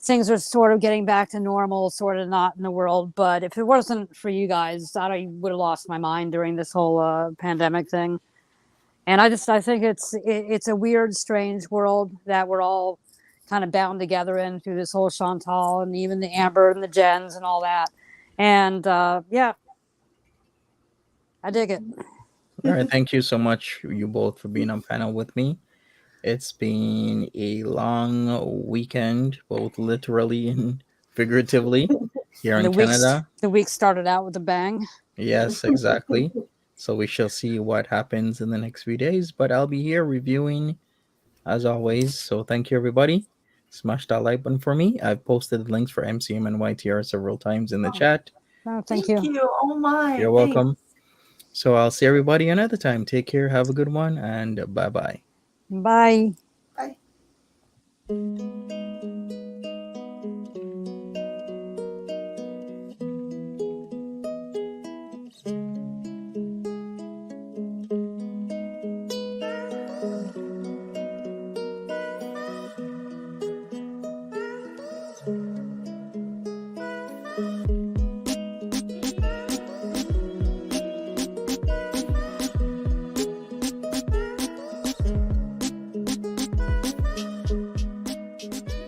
C: things are sort of getting back to normal, sort of not in the world, but if it wasn't for you guys, I would have lost my mind during this whole pandemic thing. And I think it's a weird, strange world that we're all kind of bound together in through this whole Chantal and even the Amber and the Jens and all that. And yeah, I dig it.
A: All right, thank you so much, you both, for being on panel with me. It's been a long weekend, both literally and figuratively, here in Canada.
C: The week started out with a bang.
A: Yes, exactly. So we shall see what happens in the next few days, but I'll be here reviewing as always. So thank you, everybody. Smash that like button for me. I've posted links for MCM and YTR several times in the chat.
C: Oh,
B: Thank
C: thank you.
B: you. Oh my,
A: You're
B: thanks.
A: welcome. So I'll see everybody another time. Take care. Have a good one, and bye bye.
C: Bye.
B: Bye.